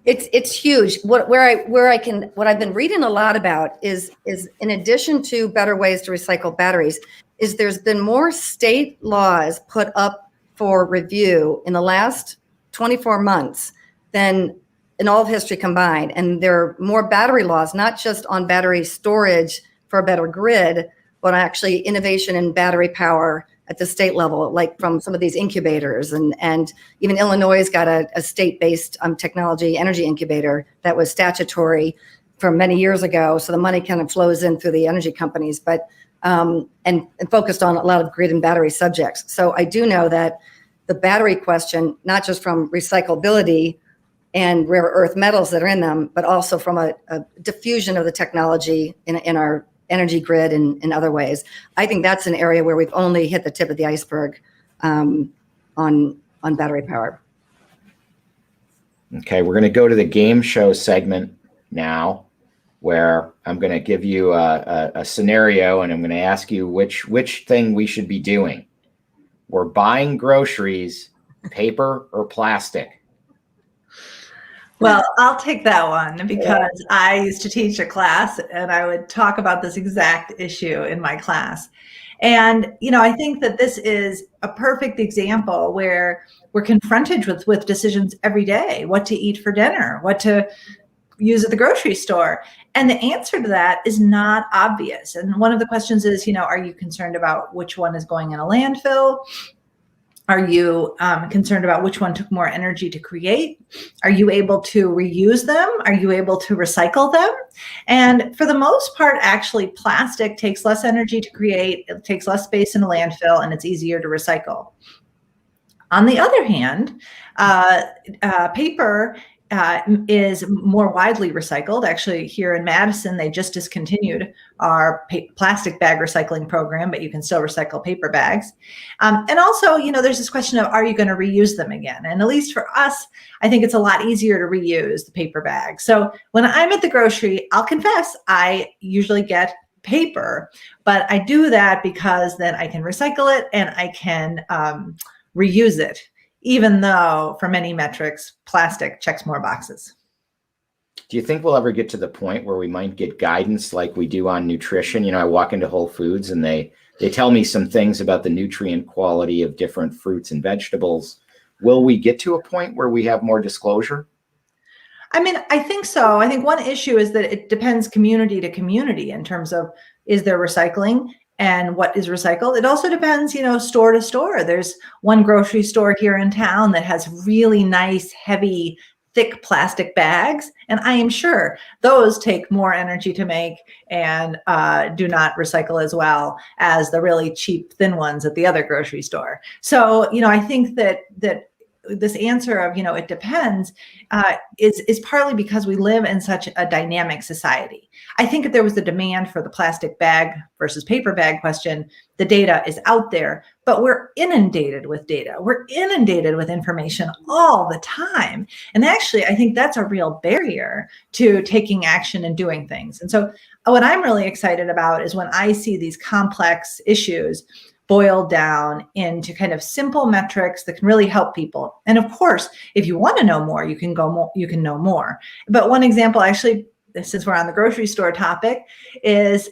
It's huge. What I've been reading a lot about is in addition to better ways to recycle batteries, is there's been more state laws put up for review in the last 24 months than in all of history combined. And there are more battery laws, not just on battery storage for a better grid, but actually innovation in battery power at the state level, like from some of these incubators. And even Illinois has got a state-based technology energy incubator that was statutory from many years ago. So the money kind of flows in through the energy companies, but and focused on a lot of grid and battery subjects. So I do know that the battery question, not just from recyclability and rare earth metals that are in them, but also from a diffusion of the technology in our energy grid and in other ways. I think that's an area where we've only hit the tip of the iceberg on battery power. Okay, we're going to go to the game show segment now, where I'm going to give you a scenario, and I'm going to ask you which thing we should be doing. We're buying groceries, paper or plastic? Well, I'll take that one because I used to teach a class and I would talk about this exact issue in my class. And, I think that this is a perfect example where we're confronted with decisions every day, what to eat for dinner, what to use at the grocery store. And the answer to that is not obvious. And one of the questions is, are you concerned about which one is going in a landfill? Are you concerned about which one took more energy to create? Are you able to reuse them? Are you able to recycle them? And for the most part, actually, plastic takes less energy to create, it takes less space in a landfill, and it's easier to recycle. On the other hand, paper is more widely recycled. Actually, here in Madison, they just discontinued our plastic bag recycling program, but you can still recycle paper bags. And also, there's this question of, are you going to reuse them again? And at least for us, I think it's a lot easier to reuse the paper bag. So when I'm at the grocery, I'll confess, I usually get paper, but I do that because then I can recycle it and I can reuse it, even though for many metrics, plastic checks more boxes. Do you think we'll ever get to the point where we might get guidance like we do on nutrition? You know, I walk into Whole Foods and they tell me some things about the nutrient quality of different fruits and vegetables. Will we get to a point where we have more disclosure? I mean, I think so. I think one issue is that it depends community to community in terms of, is there recycling and what is recycled? It also depends, you know, store to store. There's one grocery store here in town that has really nice, heavy, thick plastic bags. And I am sure those take more energy to make and do not recycle as well as the really cheap, thin ones at the other grocery store. So, you know, I think that this answer of, you know, it depends is partly because we live in such a dynamic society. I think if there was the demand for the plastic bag versus paper bag question, the data is out there, but we're inundated with data. We're inundated with information all the time. And actually, I think that's a real barrier to taking action and doing things. And so what I'm really excited about is when I see these complex issues boiled down into kind of simple metrics that can really help people. And of course, if you want to know more, you can know more. But one example, actually, since we're on the grocery store topic, is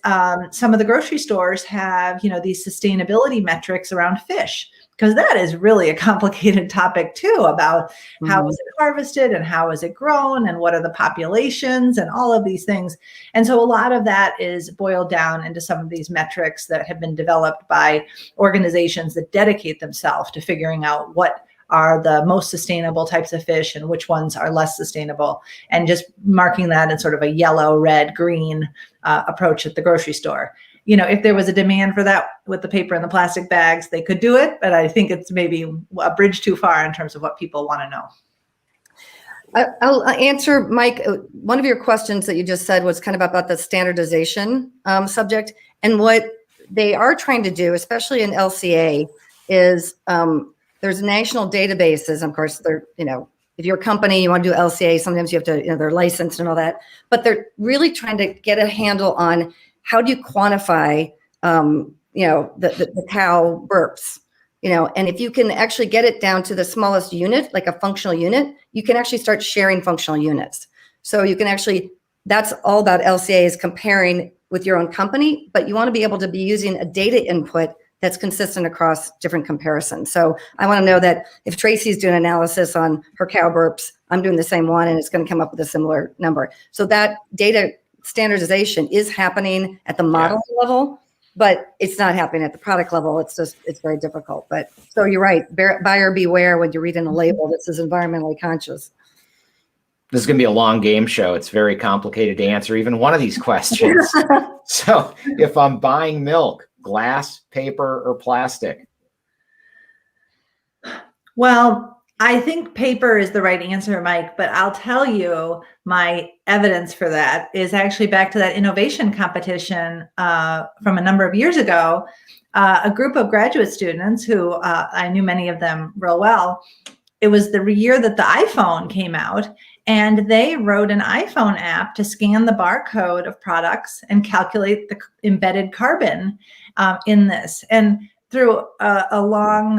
some of the grocery stores have, you know, these sustainability metrics around fish, because that is really a complicated topic too, about how is it harvested and how is it grown and what are the populations and all of these things. And so a lot of that is boiled down into some of these metrics that have been developed by organizations that dedicate themselves to figuring out what are the most sustainable types of fish and which ones are less sustainable, and just marking that in sort of a yellow, red, green approach at the grocery store. You know, if there was a demand for that with the paper and the plastic bags, they could do it, but I think it's maybe a bridge too far in terms of what people want to know. I'll answer, Mike. One of your questions that you just said was kind of about the standardization subject, and what they are trying to do, especially in LCA, is there's national databases. Of course, they're, you know, if you're a company, you want to do LCA, sometimes you have to, you know, they're licensed and all that, but they're really trying to get a handle on how do you quantify, you know, the cow burps, you know, and if you can actually get it down to the smallest unit, like a functional unit, you can actually start sharing functional units. So you can actually, that's all about LCA, is comparing with your own company, but you want to be able to be using a data input that's consistent across different comparisons. So I want to know that if Tracey's doing analysis on her cow burps, I'm doing the same one, and it's going to come up with a similar number. So that data standardization is happening at the model level, but it's not happening at the product level. It's just, it's very difficult. But so you're right, buyer beware when you read in a label that says environmentally conscious. This is going to be a long game show. It's very complicated to answer even one of these questions. So if I'm buying milk, glass, paper, or plastic? Well, I think paper is the right answer, Mike, but I'll tell you my evidence for that is actually back to that innovation competition from a number of years ago. A group of graduate students who I knew many of them real well. It was the year that the iPhone came out, and they wrote an iPhone app to scan the barcode of products and calculate the embedded carbon in this. And through a long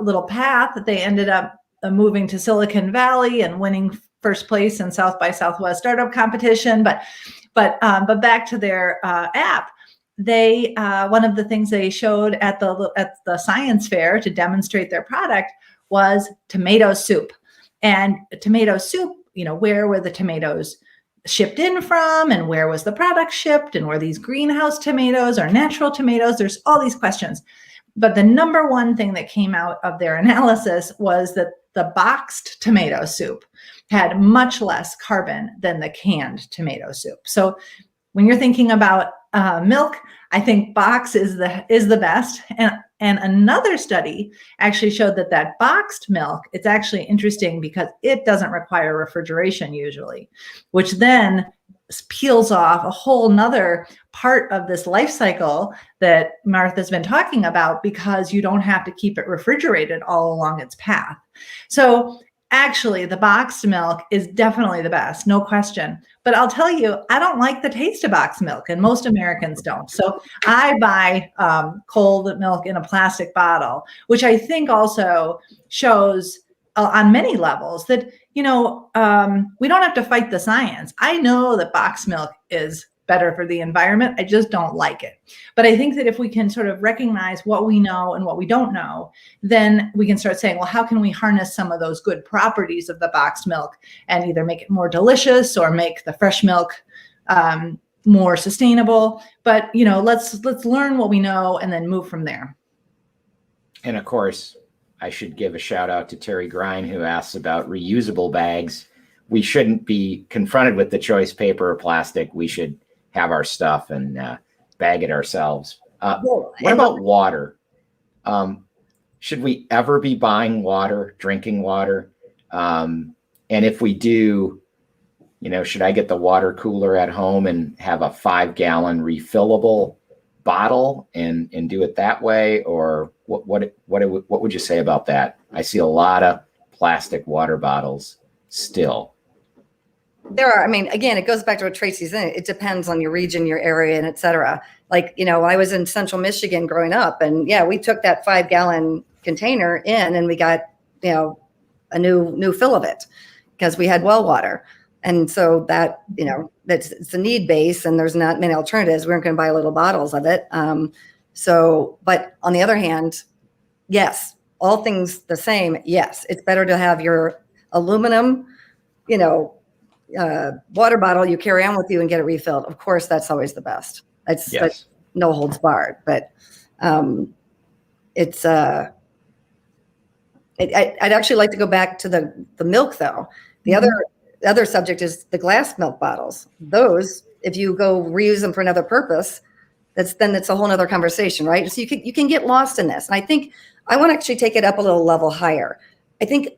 little path that they ended up moving to Silicon Valley and winning first place in South by Southwest startup competition. But back to their app, they one of the things they showed at the science fair to demonstrate their product was tomato soup. And tomato soup, you know, where were the tomatoes shipped in from, and where was the product shipped, and were these greenhouse tomatoes or natural tomatoes? There's all these questions. But the number one thing that came out of their analysis was that the boxed tomato soup had much less carbon than the canned tomato soup. So when you're thinking about milk, I think box is the best. And another study actually showed that boxed milk, it's actually interesting because it doesn't require refrigeration usually, which then peels off a whole nother part of this life cycle that Martha's been talking about, because you don't have to keep it refrigerated all along its path. So Actually, the boxed milk is definitely the best, no question. But I'll tell you, I don't like the taste of boxed milk, and most Americans don't. So I buy cold milk in a plastic bottle, which I think also shows on many levels that, we don't have to fight the science. I know that boxed milk is better for the environment. I just don't like it. But I think that if we can sort of recognize what we know and what we don't know, then we can start saying, well, how can we harness some of those good properties of the boxed milk and either make it more delicious or make the fresh milk more sustainable? But, let's learn what we know and then move from there. And of course, I should give a shout out to Terry Grine, who asks about reusable bags. We shouldn't be confronted with the choice, paper or plastic. We should have our stuff and bag it ourselves. What about water? Should we ever be buying water, drinking water? And if we do, should I get the water cooler at home and have a 5-gallon refillable bottle and do it that way? Or what would you say about that? I see a lot of plastic water bottles still. There are, again, it goes back to what Tracey's in. It depends on your region, your area, and et cetera. Like, I was in central Michigan growing up, and yeah, we took that 5-gallon container in and we got, a new fill of it because we had well water. And so that, it's a need base and there's not many alternatives. We weren't going to buy little bottles of it. But on the other hand, yes, all things the same. Yes, it's better to have your aluminum, water bottle you carry on with you and get it refilled. Of course, that's always the best. That's no holds barred. But it's I'd actually like to go back to the milk though. The other subject is the glass milk bottles. Those, if you go reuse them for another purpose, it's a whole nother conversation, right? So you can get lost in this. And I think I want to actually take it up a little level higher. I think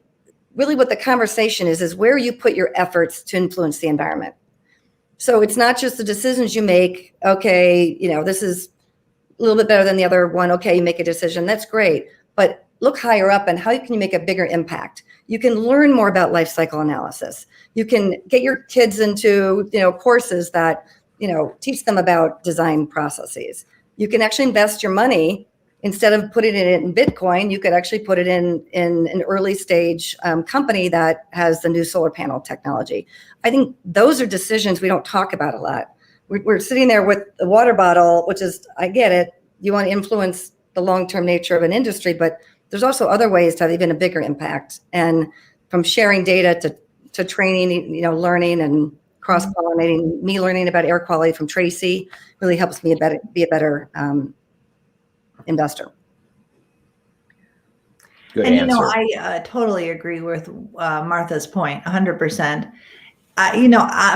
really what the conversation is where you put your efforts to influence the environment. So it's not just the decisions you make. Okay, this is a little bit better than the other one. Okay, you make a decision. That's great. But look higher up and how can you make a bigger impact? You can learn more about life cycle analysis. You can get your kids into, courses that, teach them about design processes. You can actually invest your money. Instead of putting it in Bitcoin, you could actually put it in an early stage company that has the new solar panel technology. I think those are decisions we don't talk about a lot. We're sitting there with the water bottle, which is, I get it. You want to influence the long-term nature of an industry, but there's also other ways to have even a bigger impact. And from sharing data to training, learning and cross-pollinating, me learning about air quality from Tracey really helps me be a better investor. Good and answer. I totally agree with Martha's point, 100%.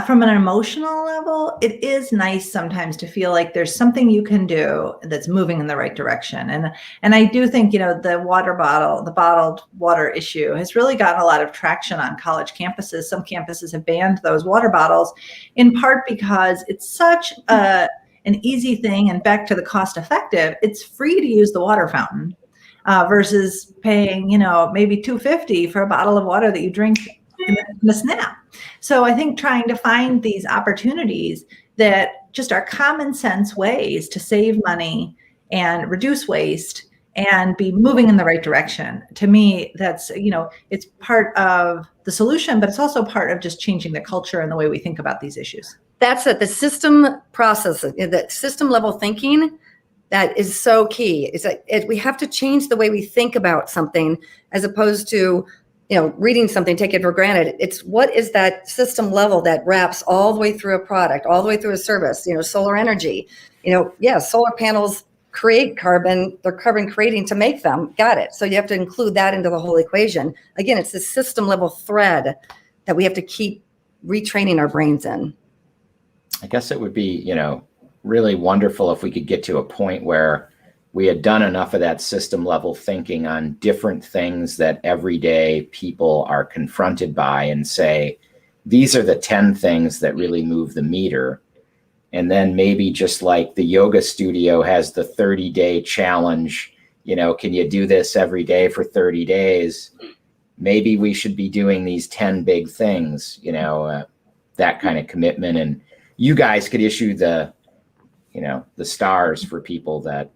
From an emotional level, it is nice sometimes to feel like there's something you can do that's moving in the right direction. And I do think, the bottled water issue has really gotten a lot of traction on college campuses. Some campuses have banned those water bottles in part because it's such an easy thing. And back to the cost effective, it's free to use the water fountain versus paying, maybe $2.50 for a bottle of water that you drink in a snap. So I think trying to find these opportunities that just are common sense ways to save money and reduce waste and be moving in the right direction. To me, that's, it's part of the solution, but it's also part of just changing the culture and the way we think about these issues. That's it. The system process, the system level thinking, that is so key. It's like we have to change the way we think about something as opposed to, reading something, take it for granted. It's what is that system level that wraps all the way through a product, all the way through a service, solar energy, solar panels create carbon, they're carbon creating to make them. Got it. So you have to include that into the whole equation. Again, it's the system level thread that we have to keep retraining our brains in. I guess it would be, really wonderful if we could get to a point where we had done enough of that system level thinking on different things that everyday people are confronted by and say, these are the 10 things that really move the meter. And then maybe just like the yoga studio has the 30-day challenge, can you do this every day for 30 days? maybe we should be doing these 10 big things, that kind of commitment. And you guys could issue the stars for people that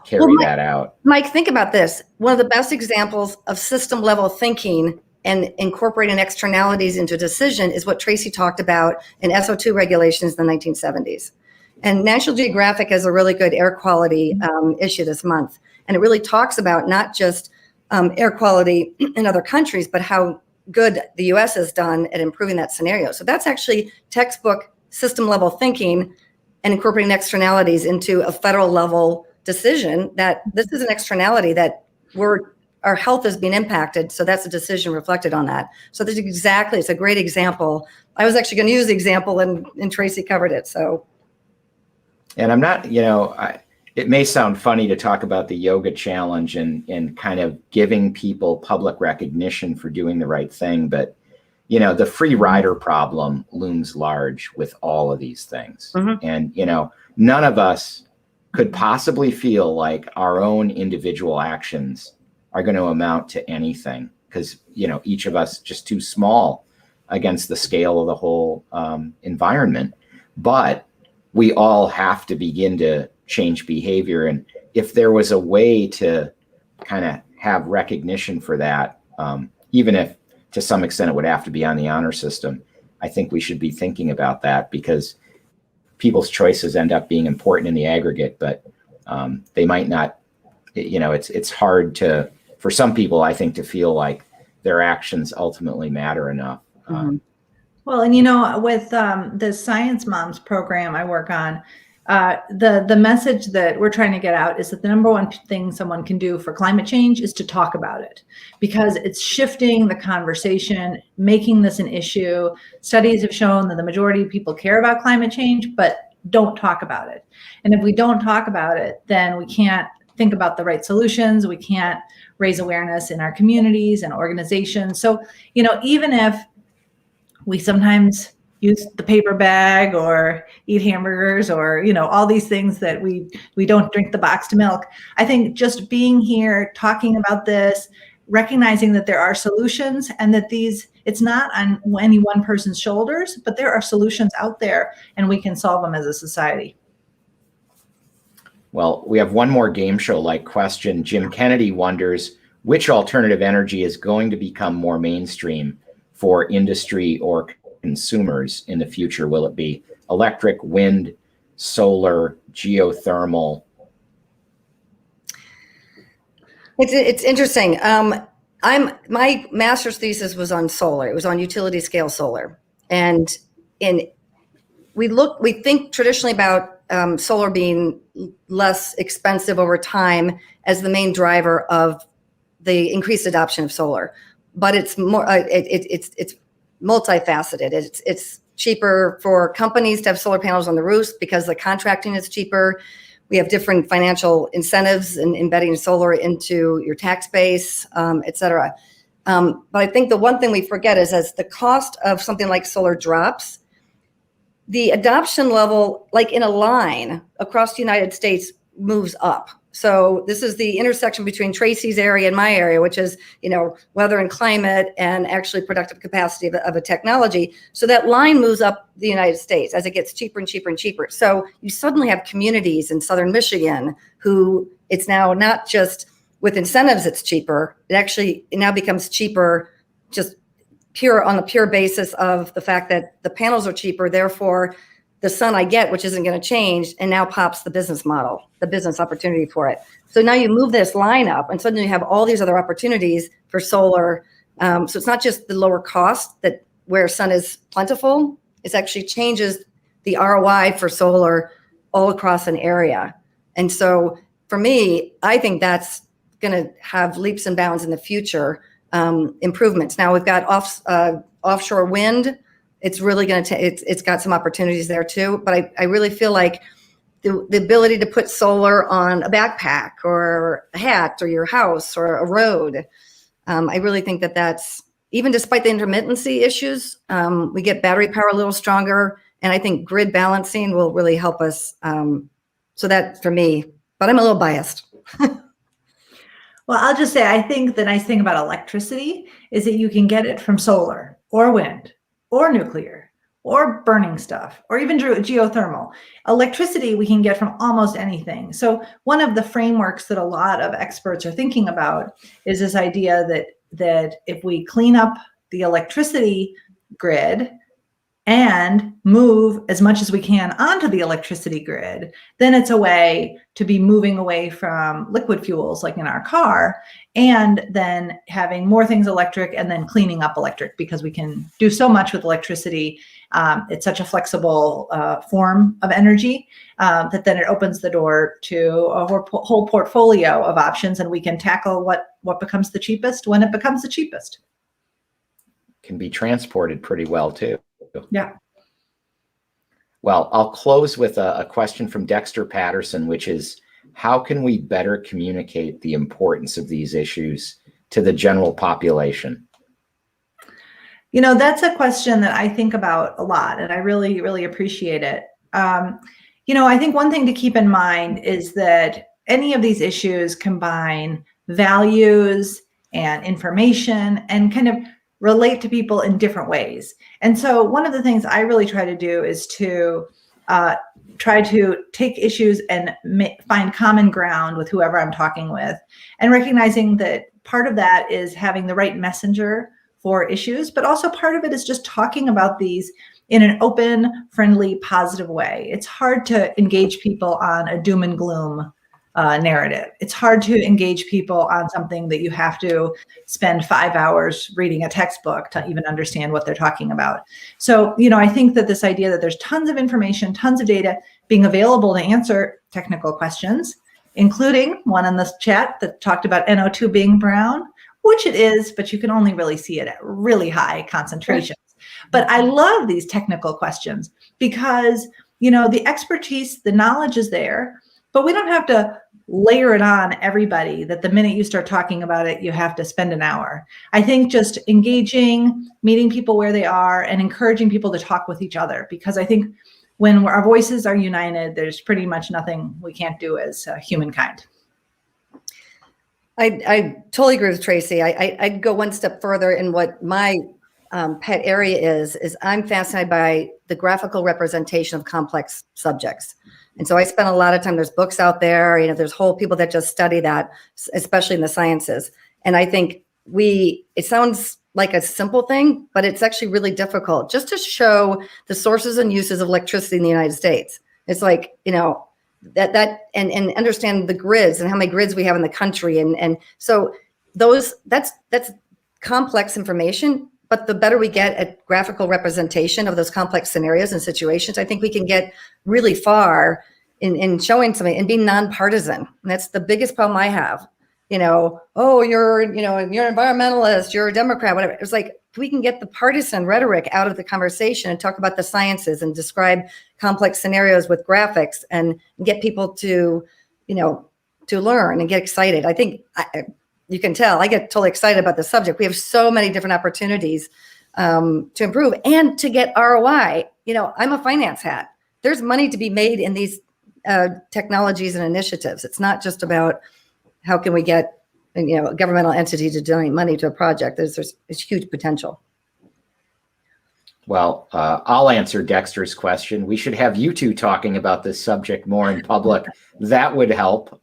carry that out. Mike, think about this. One of the best examples of system level thinking and incorporating externalities into a decision is what Tracey talked about in SO2 regulations in the 1970s. And National Geographic has a really good air quality issue this month. And it really talks about not just air quality in other countries, but how good the US has done at improving that scenario. So that's actually textbook system level thinking and incorporating externalities into a federal level decision, that this is an externality that our health is being impacted. So that's a decision reflected on that. So that's exactly, it's a great example. I was actually going to use the example and Tracey covered it. So. And I'm not, it may sound funny to talk about the yoga challenge and kind of giving people public recognition for doing the right thing. But, the free rider problem looms large with all of these things. Mm-hmm. And, none of us could possibly feel like our own individual actions are going to amount to anything because, each of us just too small against the scale of the whole environment. But we all have to begin to change behavior. And if there was a way to kind of have recognition for that, even if to some extent it would have to be on the honor system, I think we should be thinking about that because people's choices end up being important in the aggregate, but they might not, it's hard for some people, I think, to feel like their actions ultimately matter enough. Mm-hmm. Well, and with the Science Moms program I work on, the message that we're trying to get out is that the number one thing someone can do for climate change is to talk about it, because it's shifting the conversation, making this an issue. Studies have shown that the majority of people care about climate change, but don't talk about it. And if we don't talk about it, then we can't think about the right solutions. We can't raise awareness in our communities and organizations. So, even if we sometimes use the paper bag or eat hamburgers or, all these things that we don't drink the boxed milk. I think just being here, talking about this, recognizing that there are solutions and that it's not on any one person's shoulders, but there are solutions out there and we can solve them as a society. Well, we have one more game show-like question. Jim Kennedy wonders which alternative energy is going to become more mainstream for industry or consumers in the future. Will it be electric, wind, solar, geothermal? It's interesting. My master's thesis was on solar. It was on utility scale solar, and we think traditionally about solar being less expensive over time as the main driver of the increased adoption of solar, but it's more it's multifaceted. It's cheaper for companies to have solar panels on the roofs because the contracting is cheaper. We have different financial incentives in embedding solar into your tax base, et cetera. But I think the one thing we forget is as the cost of something like solar drops, the adoption level, like in a line across the United States, moves up. So this is the intersection between Tracey's area and my area, which is, weather and climate and actually productive capacity of a technology. So that line moves up the United States as it gets cheaper and cheaper and cheaper. So you suddenly have communities in Southern Michigan who it's now not just with incentives it's cheaper. It now becomes cheaper just on the pure basis of the fact that the panels are cheaper. Therefore, the sun I get, which isn't going to change, and now pops the business model, the business opportunity for it. So now you move this line up and suddenly you have all these other opportunities for solar. So it's not just the lower cost that where sun is plentiful, it actually changes the ROI for solar all across an area. And so for me, I think that's going to have leaps and bounds in the future improvements. Now we've got offshore wind. It's really going to it's got some opportunities there too. But I really feel like the ability to put solar on a backpack or a hat or your house or a road, I really think that's, even despite the intermittency issues, we get battery power a little stronger. And I think grid balancing will really help us. So that for me, but I'm a little biased. Well, I'll just say, I think the nice thing about electricity is that you can get it from solar or wind or nuclear or burning stuff or even geothermal. Electricity we can get from almost anything. So one of the frameworks that a lot of experts are thinking about is this idea that if we clean up the electricity grid and move as much as we can onto the electricity grid, then it's a way to be moving away from liquid fuels like in our car, and then having more things electric and then cleaning up electric, because we can do so much with electricity. It's such a flexible form of energy that then it opens the door to a whole portfolio of options, and we can tackle what becomes the cheapest when it becomes the cheapest. Can be transported pretty well too. Yeah. Well, I'll close with a question from Dexter Patterson, which is, how can we better communicate the importance of these issues to the general population? You know, that's a question that I think about a lot, and I really, really appreciate it. You know, I think one thing to keep in mind is that any of these issues combine values and information and kind of relate to people in different ways. And so one of the things I really try to do is to try to take issues and find common ground with whoever I'm talking with, and recognizing that part of that is having the right messenger for issues, but also part of it is just talking about these in an open, friendly, positive way. It's hard to engage people on a doom and gloom narrative. It's hard to engage people on something that you have to spend 5 hours reading a textbook to even understand what they're talking about. So, you know, I think that this idea that there's tons of information, tons of data being available to answer technical questions, including one in this chat that talked about NO2 being brown, which it is, but you can only really see it at really high concentrations. But I love these technical questions because, you know, the expertise, the knowledge is there, but we don't have to layer it on everybody that the minute you start talking about it, you have to spend an hour. I think just engaging, meeting people where they are, and encouraging people to talk with each other, because I think when our voices are united, there's pretty much nothing we can't do as humankind. I totally agree with Tracey. I'd go one step further in what my pet area is I'm fascinated by the graphical representation of complex subjects. And so I spend a lot of time, there's books out there, you know, there's whole people that just study that, especially in the sciences. And I think it sounds like a simple thing, but it's actually really difficult just to show the sources and uses of electricity in the United States. It's like, you know, and understand the grids and how many grids we have in the country. And so that's complex information, but the better we get at graphical representation of those complex scenarios and situations, I think we can get really far in showing something and being nonpartisan. And that's the biggest problem I have. You know, oh, you're an environmentalist, you're a Democrat, whatever. It's like, we can get the partisan rhetoric out of the conversation and talk about the sciences and describe complex scenarios with graphics and get people to, you know, to learn and get excited. I think you can tell I get totally excited about the subject. We have so many different opportunities to improve and to get ROI. You know, I'm a finance hat. There's money to be made in these technologies and initiatives. It's not just about how can we get, you know, a governmental entity to donate money to a project. There's huge potential. Well, I'll answer Dexter's question. We should have you two talking about this subject more in public. That would help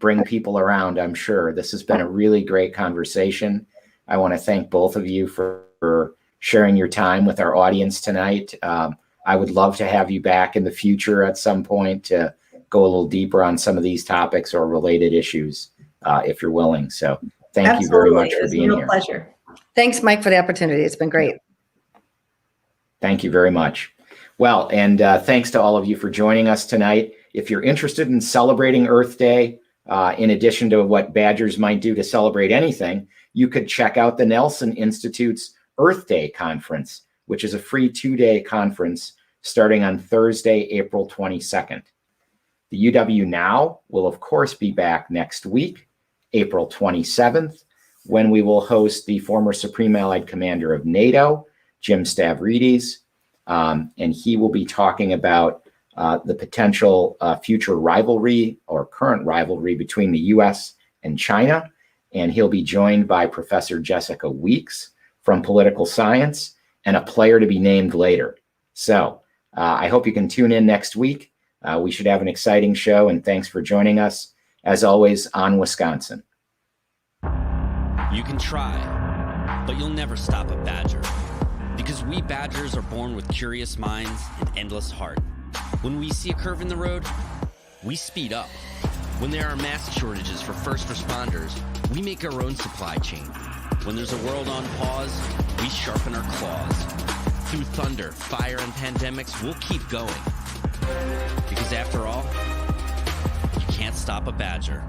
bring people around, I'm sure. This has been a really great conversation. I want to thank both of you for sharing your time with our audience tonight. I would love to have you back in the future at some point to go a little deeper on some of these topics or related issues, if you're willing. So thank you very much for being here. Pleasure. Thanks, Mike, for the opportunity. It's been great. Thank you very much. Well, and thanks to all of you for joining us tonight. If you're interested in celebrating Earth Day, in addition to what Badgers might do to celebrate anything, you could check out the Nelson Institute's Earth Day Conference, which is a free 2-day conference starting on Thursday, April 22nd. The UW Now will, of course, be back next week, April 27th, when we will host the former Supreme Allied Commander of NATO, Jim Stavridis, and he will be talking about the potential future rivalry or current rivalry between the U.S. in China, and he'll be joined by Professor Jessica Weeks from political science and a player to be named later. So I hope you can tune in next week. We should have an exciting show, and thanks for joining us. As always, on Wisconsin. You can try, but you'll never stop a badger. Because we badgers are born with curious minds and endless heart. When we see a curve in the road, we speed up. When there are mask shortages for first responders, we make our own supply chain. When there's a world on pause, we sharpen our claws. Through thunder, fire, and pandemics, we'll keep going. Because after all, you can't stop a badger.